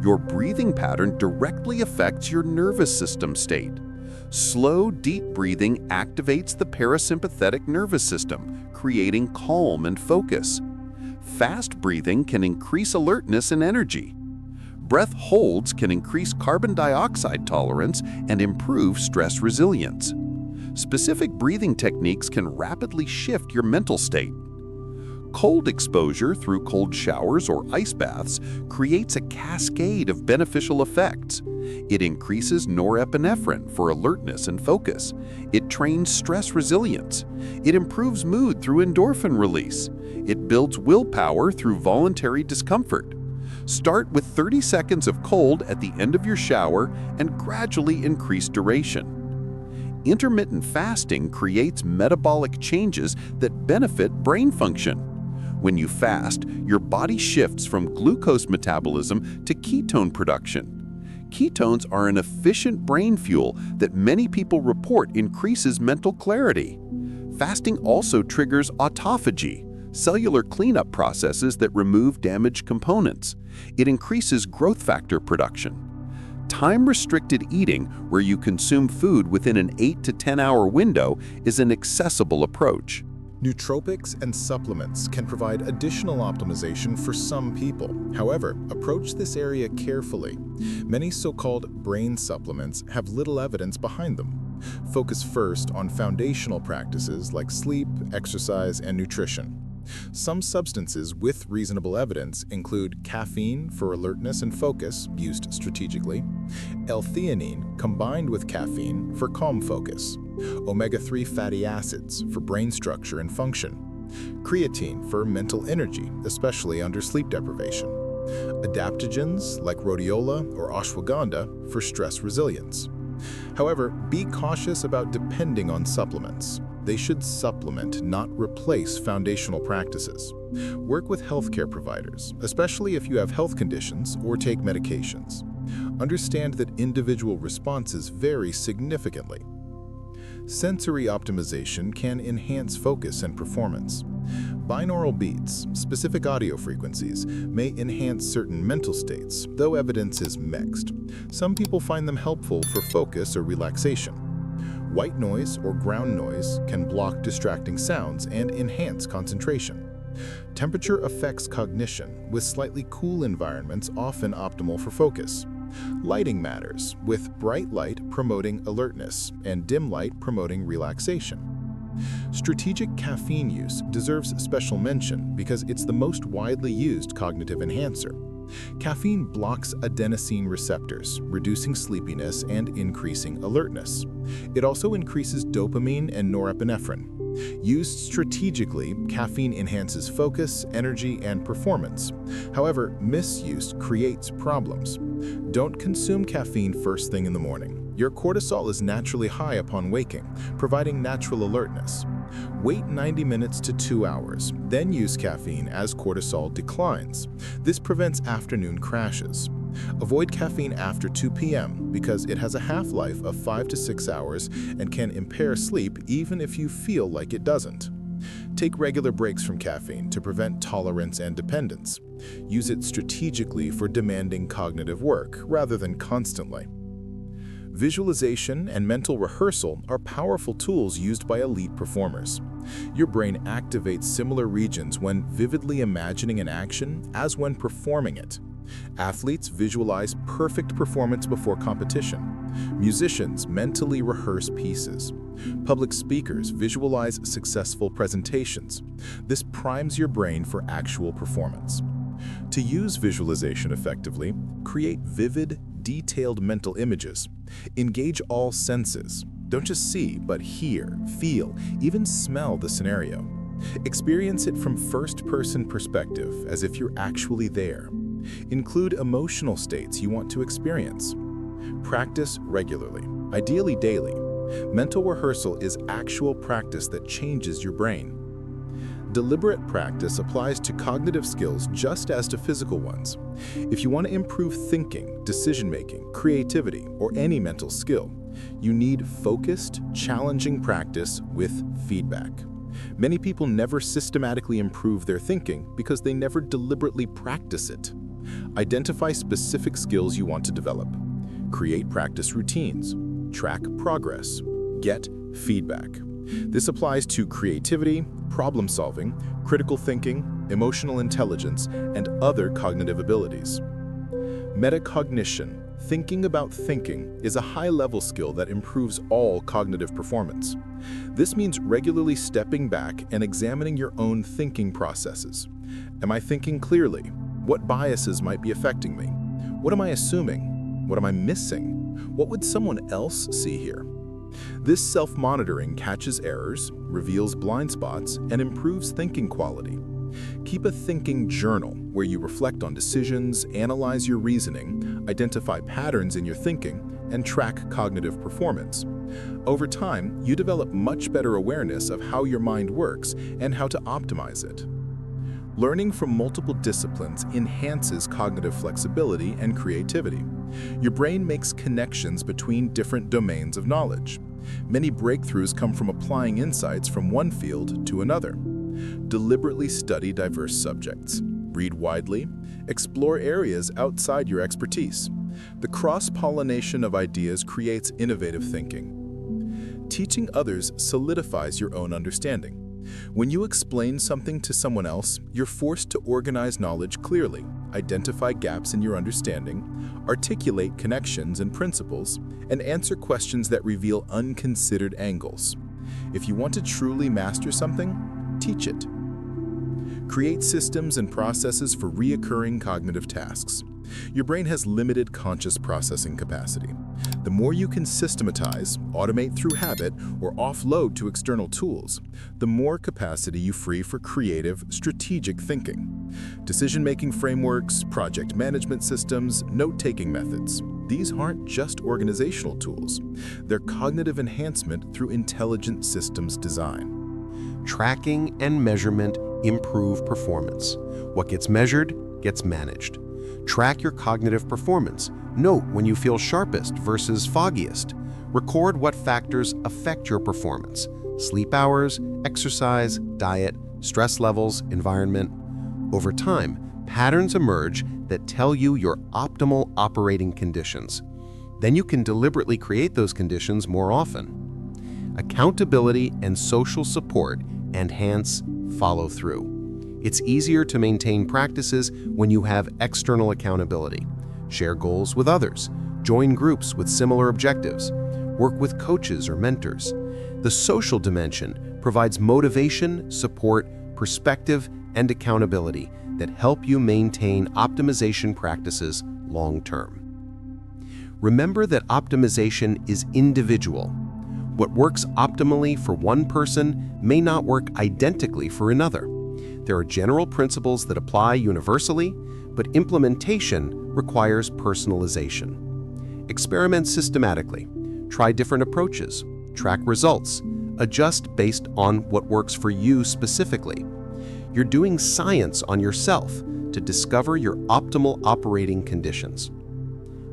Your breathing pattern directly affects your nervous system state. Slow, deep breathing activates the parasympathetic nervous system, creating calm and focus. Fast breathing can increase alertness and energy. Breath holds can increase carbon dioxide tolerance and improve stress resilience. Specific breathing techniques can rapidly shift your mental state. Cold exposure through cold showers or ice baths creates a cascade of beneficial effects. It increases norepinephrine for alertness and focus. It trains stress resilience. It improves mood through endorphin release. It builds willpower through voluntary discomfort. Start with 30 seconds of cold at the end of your shower and gradually increase duration. Intermittent fasting creates metabolic changes that benefit brain function. When you fast, your body shifts from glucose metabolism to ketone production. Ketones are an efficient brain fuel that many people report increases mental clarity. Fasting also triggers autophagy, cellular cleanup processes that remove damaged components. It increases growth factor production. Time-restricted eating, where you consume food within an 8 to 10-hour window, is an accessible approach. Nootropics and supplements can provide additional optimization for some people. However, approach this area carefully. Many so-called brain supplements have little evidence behind them. Focus first on foundational practices like sleep, exercise, and nutrition. Some substances with reasonable evidence include caffeine for alertness and focus, used strategically, L-theanine combined with caffeine for calm focus, omega-3 fatty acids for brain structure and function, creatine for mental energy, especially under sleep deprivation, adaptogens like rhodiola or ashwagandha for stress resilience. However, be cautious about depending on supplements. They should supplement, not replace foundational practices. Work with healthcare providers, especially if you have health conditions or take medications. Understand that individual responses vary significantly. Sensory optimization can enhance focus and performance. Binaural beats, specific audio frequencies, may enhance certain mental states, though evidence is mixed. Some people find them helpful for focus or relaxation. White noise or ground noise can block distracting sounds and enhance concentration. Temperature affects cognition, with slightly cool environments often optimal for focus. Lighting matters, with bright light promoting alertness and dim light promoting relaxation. Strategic caffeine use deserves special mention because it's the most widely used cognitive enhancer. Caffeine blocks adenosine receptors, reducing sleepiness and increasing alertness. It also increases dopamine and norepinephrine. Used strategically, caffeine enhances focus, energy, and performance. However, misuse creates problems. Don't consume caffeine first thing in the morning. Your cortisol is naturally high upon waking, providing natural alertness. Wait 90 minutes to 2 hours, then use caffeine as cortisol declines. This prevents afternoon crashes. Avoid caffeine after 2 p.m. because it has a half-life of 5 to 6 hours and can impair sleep even if you feel like it doesn't. Take regular breaks from caffeine to prevent tolerance and dependence. Use it strategically for demanding cognitive work rather than constantly. Visualization and mental rehearsal are powerful tools used by elite performers. Your brain activates similar regions when vividly imagining an action as when performing it. Athletes visualize perfect performance before competition. Musicians mentally rehearse pieces. Public speakers visualize successful presentations. This primes your brain for actual performance. To use visualization effectively, create vivid, detailed mental images. Engage all senses. Don't just see, but hear, feel, even smell the scenario. Experience it from first-person perspective, as if you're actually there. Include emotional states you want to experience. Practice regularly, ideally daily. Mental rehearsal is actual practice that changes your brain. Deliberate practice applies to cognitive skills just as to physical ones. If you want to improve thinking, decision-making, creativity, or any mental skill, you need focused, challenging practice with feedback. Many people never systematically improve their thinking because they never deliberately practice it. Identify specific skills you want to develop. Create practice routines. Track progress. Get feedback. This applies to creativity, problem-solving, critical thinking, emotional intelligence, and other cognitive abilities. Metacognition, thinking about thinking, is a high-level skill that improves all cognitive performance. This means regularly stepping back and examining your own thinking processes. Am I thinking clearly? What biases might be affecting me? What am I assuming? What am I missing? What would someone else see here? This self-monitoring catches errors, reveals blind spots, and improves thinking quality. Keep a thinking journal where you reflect on decisions, analyze your reasoning, identify patterns in your thinking, and track cognitive performance. Over time, you develop much better awareness of how your mind works and how to optimize it. Learning from multiple disciplines enhances cognitive flexibility and creativity. Your brain makes connections between different domains of knowledge. Many breakthroughs come from applying insights from one field to another. Deliberately study diverse subjects. Read widely. Explore areas outside your expertise. The cross-pollination of ideas creates innovative thinking. Teaching others solidifies your own understanding. When you explain something to someone else, you're forced to organize knowledge clearly, identify gaps in your understanding, articulate connections and principles, and answer questions that reveal unconsidered angles. If you want to truly master something, teach it. Create systems and processes for recurring cognitive tasks. Your brain has limited conscious processing capacity. The more you can systematize, automate through habit, or offload to external tools, the more capacity you free for creative, strategic thinking. Decision-making frameworks, project management systems, note-taking methods. These aren't just organizational tools. They're cognitive enhancement through intelligent systems design. Tracking and measurement improve performance. What gets measured gets managed. Track your cognitive performance. Note when you feel sharpest versus foggiest. Record what factors affect your performance: sleep hours, exercise, diet, stress levels, environment. Over time, patterns emerge that tell you your optimal operating conditions. Then you can deliberately create those conditions more often. Accountability and social support enhance follow-through. It's easier to maintain practices when you have external accountability. Share goals with others. Join groups with similar objectives. Work with coaches or mentors. The social dimension provides motivation, support, perspective, and accountability that help you maintain optimization practices long-term. Remember that optimization is individual. What works optimally for one person may not work identically for another. There are general principles that apply universally, but implementation requires personalization. Experiment systematically. Try different approaches. Track results. Adjust based on what works for you specifically. You're doing science on yourself to discover your optimal operating conditions.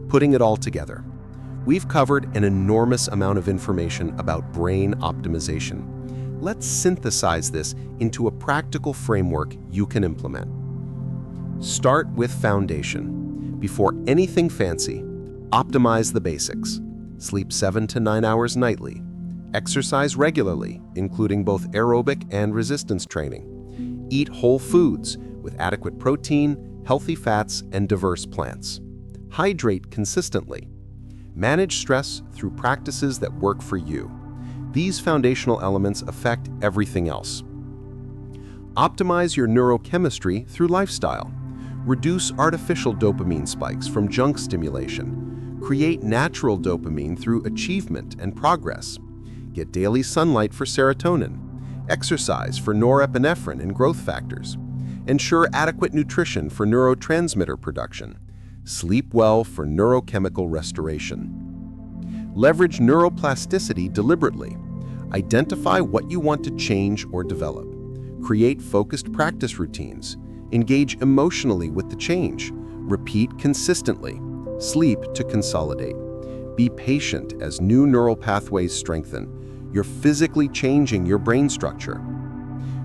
Putting it all together, we've covered an enormous amount of information about brain optimization. Let's synthesize this into a practical framework you can implement. Start with foundation. Before anything fancy, optimize the basics. Sleep 7 to 9 hours nightly. Exercise regularly, including both aerobic and resistance training. Eat whole foods with adequate protein, healthy fats, and diverse plants. Hydrate consistently. Manage stress through practices that work for you. These foundational elements affect everything else. Optimize your neurochemistry through lifestyle. Reduce artificial dopamine spikes from junk stimulation. Create natural dopamine through achievement and progress. Get daily sunlight for serotonin. Exercise for norepinephrine and growth factors. Ensure adequate nutrition for neurotransmitter production. Sleep well for neurochemical restoration. Leverage neuroplasticity deliberately. Identify what you want to change or develop. Create focused practice routines. Engage emotionally with the change. Repeat consistently. Sleep to consolidate. Be patient as new neural pathways strengthen. You're physically changing your brain structure.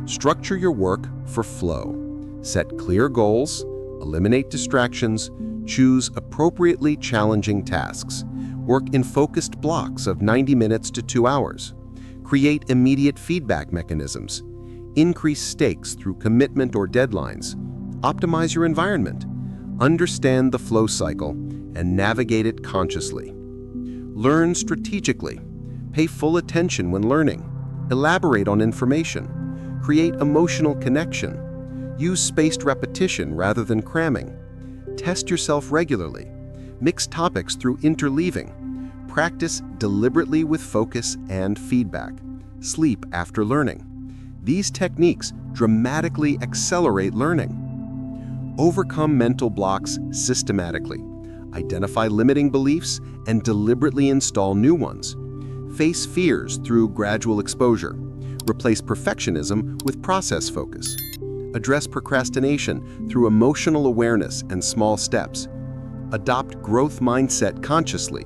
Structure your work for flow. Set clear goals, eliminate distractions, choose appropriately challenging tasks. Work in focused blocks of 90 minutes to 2 hours. Create immediate feedback mechanisms. Increase stakes through commitment or deadlines. Optimize your environment. Understand the flow cycle and navigate it consciously. Learn strategically. Pay full attention when learning. Elaborate on information. Create emotional connection. Use spaced repetition rather than cramming. Test yourself regularly. Mix topics through interleaving. Practice deliberately with focus and feedback. Sleep after learning. These techniques dramatically accelerate learning. Overcome mental blocks systematically. Identify limiting beliefs and deliberately install new ones. Face fears through gradual exposure. Replace perfectionism with process focus. Address procrastination through emotional awareness and small steps. Adopt growth mindset consciously.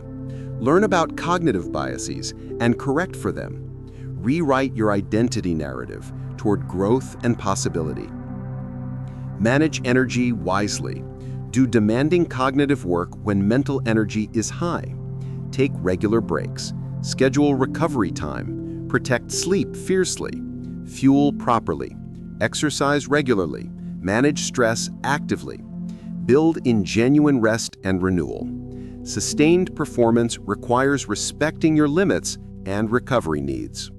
Learn about cognitive biases and correct for them. Rewrite your identity narrative toward growth and possibility. Manage energy wisely. Do demanding cognitive work when mental energy is high. Take regular breaks. Schedule recovery time. Protect sleep fiercely. Fuel properly. Exercise regularly. Manage stress actively. Build in genuine rest and renewal. Sustained performance requires respecting your limits and recovery needs.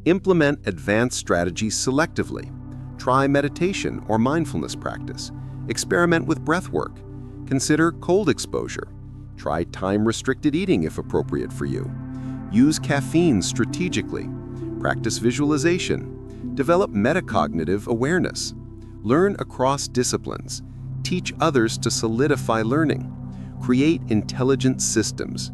Implement advanced strategies selectively. Try meditation or mindfulness practice. Experiment with breathwork. Consider cold exposure. Try time-restricted eating if appropriate for you. Use caffeine strategically. Practice visualization. Develop metacognitive awareness. Learn across disciplines. Teach others to solidify learning. Create intelligent systems.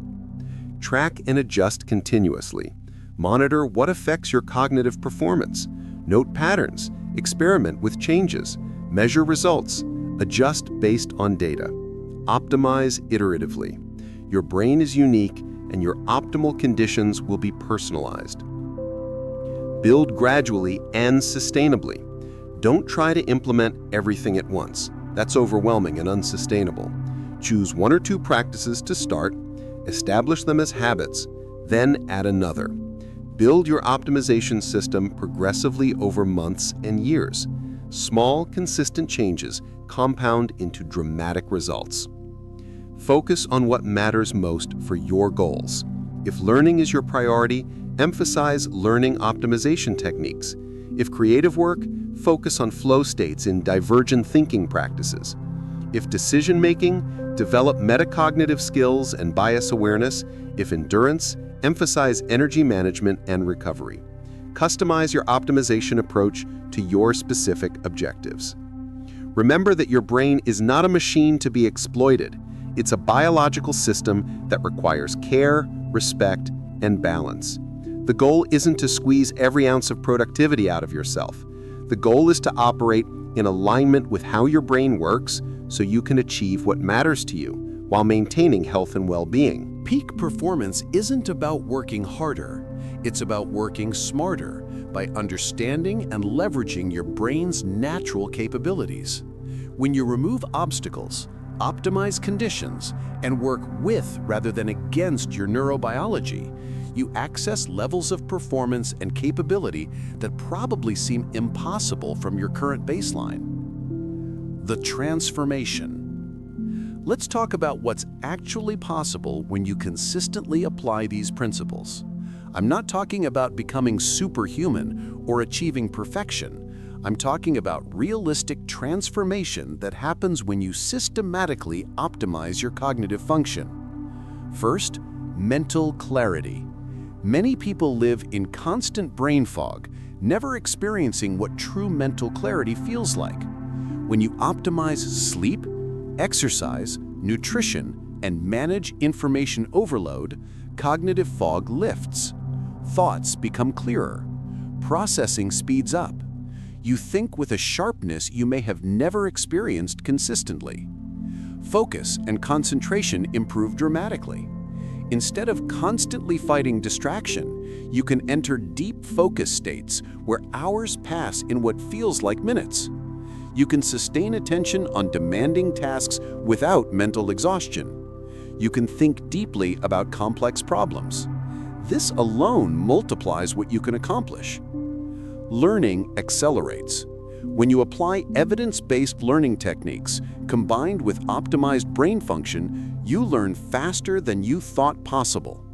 Track and adjust continuously. Monitor what affects your cognitive performance. Note patterns. Experiment with changes. Measure results. Adjust based on data. Optimize iteratively. Your brain is unique, and your optimal conditions will be personalized. Build gradually and sustainably. Don't try to implement everything at once. That's overwhelming and unsustainable. Choose 1 or 2 practices to start, establish them as habits, then add another. Build your optimization system progressively over months and years. Small, consistent changes compound into dramatic results. Focus on what matters most for your goals. If learning is your priority, emphasize learning optimization techniques. If creative work, focus on flow states in divergent thinking practices. If decision-making, develop metacognitive skills and bias awareness. If endurance, emphasize energy management and recovery. Customize your optimization approach to your specific objectives. Remember that your brain is not a machine to be exploited. It's a biological system that requires care, respect, and balance. The goal isn't to squeeze every ounce of productivity out of yourself. The goal is to operate in alignment with how your brain works so you can achieve what matters to you while maintaining health and well-being. Peak performance isn't about working harder. It's about working smarter by understanding and leveraging your brain's natural capabilities. When you remove obstacles, optimize conditions and work with rather than against your neurobiology, you access levels of performance and capability that probably seem impossible from your current baseline. The transformation. Let's talk about what's actually possible when you consistently apply these principles. I'm not talking about becoming superhuman or achieving perfection. I'm talking about realistic transformation that happens when you systematically optimize your cognitive function. First, mental clarity. Many people live in constant brain fog, never experiencing what true mental clarity feels like. When you optimize sleep, exercise, nutrition, and manage information overload, cognitive fog lifts. Thoughts become clearer. Processing speeds up. You think with a sharpness you may have never experienced consistently. Focus and concentration improve dramatically. Instead of constantly fighting distraction, you can enter deep focus states where hours pass in what feels like minutes. You can sustain attention on demanding tasks without mental exhaustion. You can think deeply about complex problems. This alone multiplies what you can accomplish. Learning accelerates. When you apply evidence-based learning techniques combined with optimized brain function, you learn faster than you thought possible.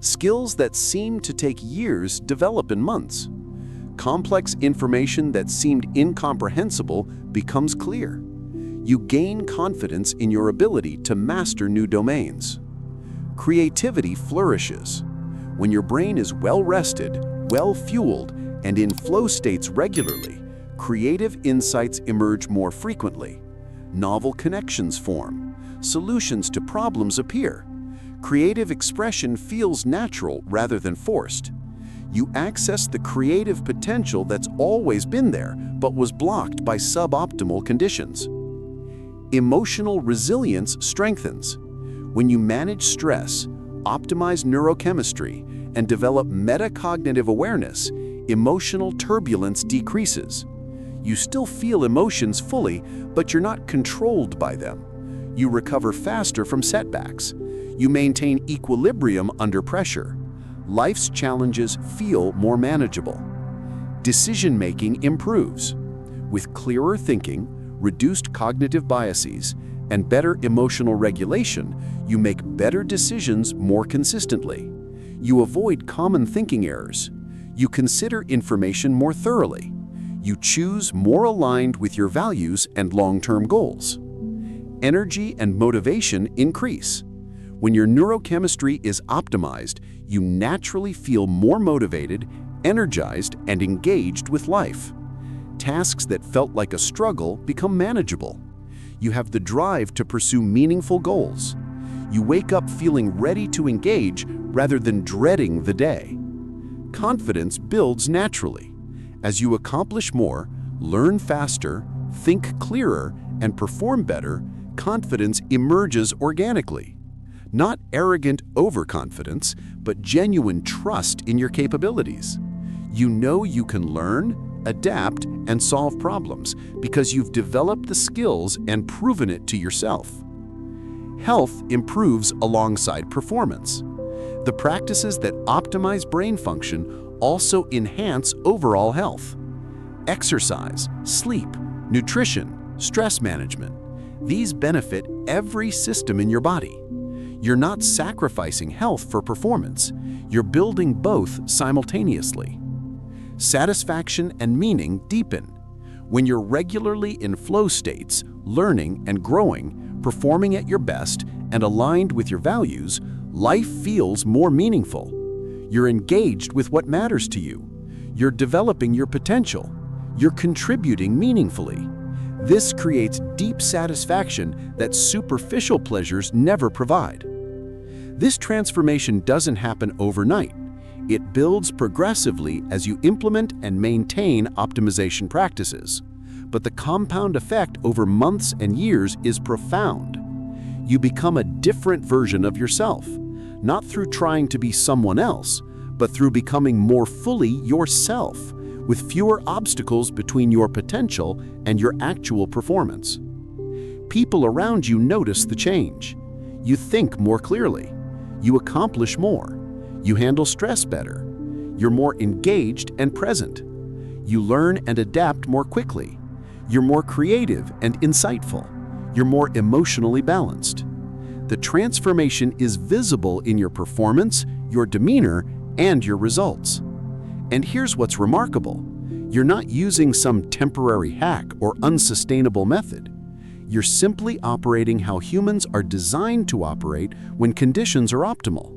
Skills that seem to take years develop in months. Complex information that seemed incomprehensible becomes clear. You gain confidence in your ability to master new domains. Creativity flourishes. When your brain is well-rested, well-fueled, and in flow states regularly, creative insights emerge more frequently. Novel connections form. Solutions to problems appear. Creative expression feels natural rather than forced. You access the creative potential that's always been there but was blocked by suboptimal conditions. Emotional resilience strengthens. When you manage stress, optimize neurochemistry, and develop metacognitive awareness, emotional turbulence decreases. You still feel emotions fully, but you're not controlled by them. You recover faster from setbacks. You maintain equilibrium under pressure. Life's challenges feel more manageable. Decision-making improves. With clearer thinking, reduced cognitive biases, and better emotional regulation, you make better decisions more consistently. You avoid common thinking errors. You consider information more thoroughly. You choose more aligned with your values and long-term goals. Energy and motivation increase. When your neurochemistry is optimized, you naturally feel more motivated, energized, and engaged with life. Tasks that felt like a struggle become manageable. You have the drive to pursue meaningful goals. You wake up feeling ready to engage rather than dreading the day. Confidence builds naturally. As you accomplish more, learn faster, think clearer, and perform better, confidence emerges organically. Not arrogant overconfidence, but genuine trust in your capabilities. You know you can learn, adapt, and solve problems because you've developed the skills and proven it to yourself. Health improves alongside performance. The practices that optimize brain function also enhance overall health. Exercise, sleep, nutrition, stress management. These benefit every system in your body. You're not sacrificing health for performance. You're building both simultaneously. Satisfaction and meaning deepen. When you're regularly in flow states, learning and growing, performing at your best, and aligned with your values, life feels more meaningful. You're engaged with what matters to you. You're developing your potential. You're contributing meaningfully. This creates deep satisfaction that superficial pleasures never provide. This transformation doesn't happen overnight. It builds progressively as you implement and maintain optimization practices. But the compound effect over months and years is profound. You become a different version of yourself, not through trying to be someone else, but through becoming more fully yourself, with fewer obstacles between your potential and your actual performance. people around you notice the change. You think more clearly. You accomplish more. You handle stress better. You're more engaged and present. You learn and adapt more quickly. You're more creative and insightful. You're more emotionally balanced. The transformation is visible in your performance, your demeanor, and your results. And here's what's remarkable. You're not using some temporary hack or unsustainable method. You're simply operating how humans are designed to operate when conditions are optimal.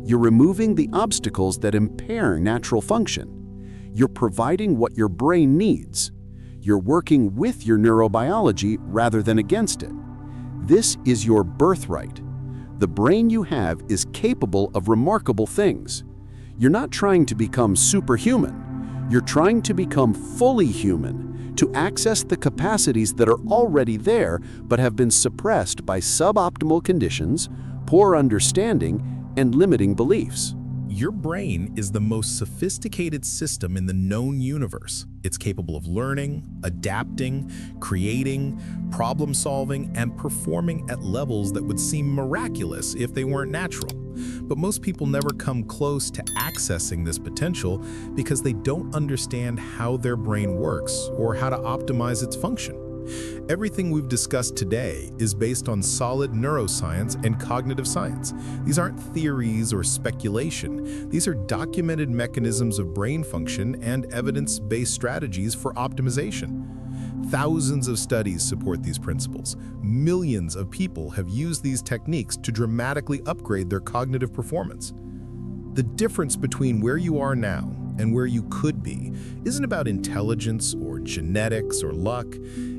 You're removing the obstacles that impair natural function. You're providing what your brain needs. You're working with your neurobiology rather than against it. This is your birthright. The brain you have is capable of remarkable things. You're not trying to become superhuman. You're trying to become fully human, to access the capacities that are already there but have been suppressed by suboptimal conditions, poor understanding, and limiting beliefs. Your brain is the most sophisticated system in the known universe. It's capable of learning, adapting, creating, problem-solving, and performing at levels that would seem miraculous if they weren't natural. But most people never come close to accessing this potential because they don't understand how their brain works or how to optimize its function. Everything we've discussed today is based on solid neuroscience and cognitive science. These aren't theories or speculation. These are documented mechanisms of brain function and evidence-based strategies for optimization. Thousands of studies support these principles. Millions of people have used these techniques to dramatically upgrade their cognitive performance. The difference between where you are now and where you could be isn't about intelligence or genetics or luck.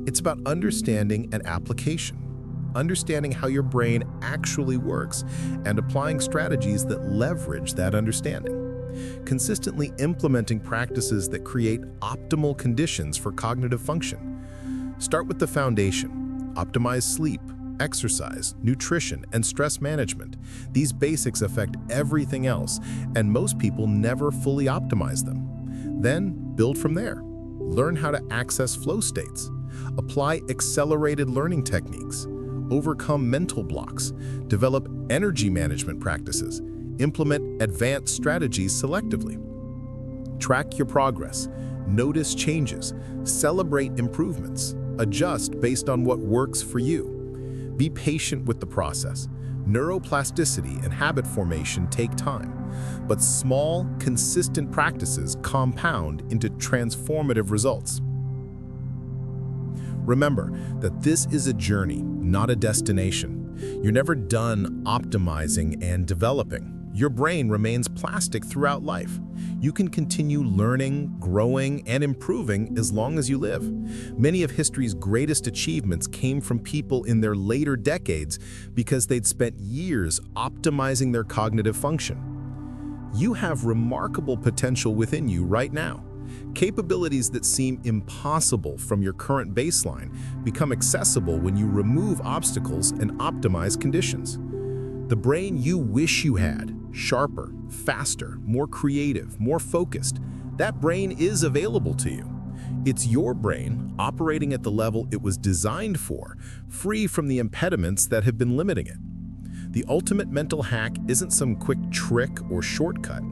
It's about understanding and application. Understanding how your brain actually works and applying strategies that leverage that understanding. Consistently implementing practices that create optimal conditions for cognitive function. Start with the foundation. Optimize sleep, exercise, nutrition, and stress management. These basics affect everything else, and most people never fully optimize them. Then, build from there. Learn how to access flow states. Apply accelerated learning techniques. Overcome mental blocks. Develop energy management practices. Implement advanced strategies selectively. Track your progress. Notice changes. Celebrate improvements. Adjust based on what works for you. Be patient with the process. Neuroplasticity and habit formation take time, but small, consistent practices compound into transformative results. Remember that this is a journey, not a destination. You're never done optimizing and developing. Your brain remains plastic throughout life. You can continue learning, growing, and improving as long as you live. Many of history's greatest achievements came from people in their later decades because they'd spent years optimizing their cognitive function. You have remarkable potential within you right now. Capabilities that seem impossible from your current baseline become accessible when you remove obstacles and optimize conditions. The brain you wish you had, sharper, faster, more creative, more focused, that brain is available to you. It's your brain operating at the level it was designed for, free from the impediments that have been limiting it. The ultimate mental hack isn't some quick trick or shortcut.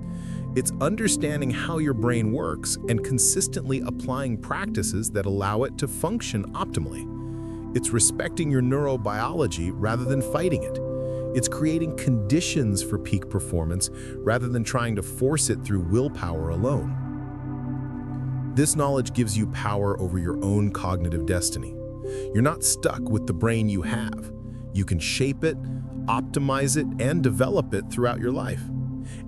It's understanding how your brain works and consistently applying practices that allow it to function optimally. It's respecting your neurobiology rather than fighting it. It's creating conditions for peak performance rather than trying to force it through willpower alone. This knowledge gives you power over your own cognitive destiny. You're not stuck with the brain you have. You can shape it, optimize it, and develop it throughout your life.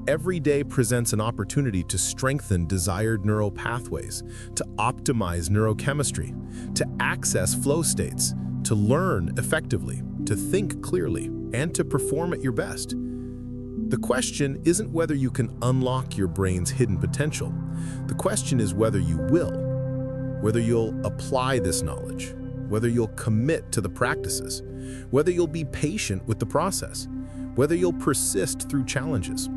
Every day presents an opportunity to strengthen desired neural pathways, to optimize neurochemistry, to access flow states, to learn effectively, to think clearly, and to perform at your best. The question isn't whether you can unlock your brain's hidden potential. The question is whether you will, whether you'll apply this knowledge, whether you'll commit to the practices, whether you'll be patient with the process, whether you'll persist through challenges,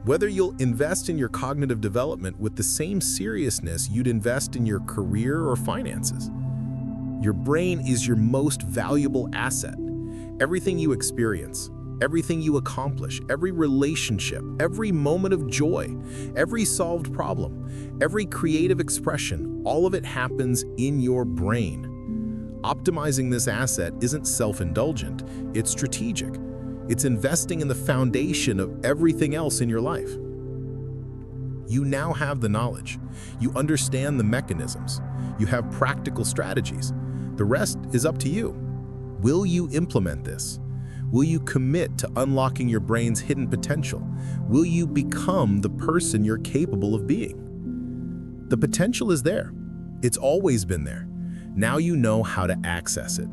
whether you'll invest in your cognitive development with the same seriousness you'd invest in your career or finances. Your brain is your most valuable asset. Everything you experience, everything you accomplish, every relationship, every moment of joy, every solved problem, every creative expression, all of it happens in your brain. Optimizing this asset isn't self-indulgent, it's strategic. It's investing in the foundation of everything else in your life. You now have the knowledge. You understand the mechanisms. You have practical strategies. The rest is up to you. Will you implement this? Will you commit to unlocking your brain's hidden potential? Will you become the person you're capable of being? The potential is there. It's always been there. Now you know how to access it.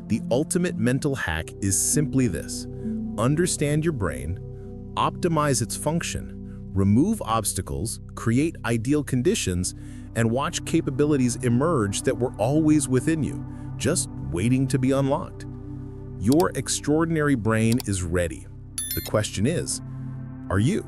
The ultimate mental hack is simply this: understand your brain, optimize its function, remove obstacles, create ideal conditions, and watch capabilities emerge that were always within you, just waiting to be unlocked. Your extraordinary brain is ready. The question is, are you?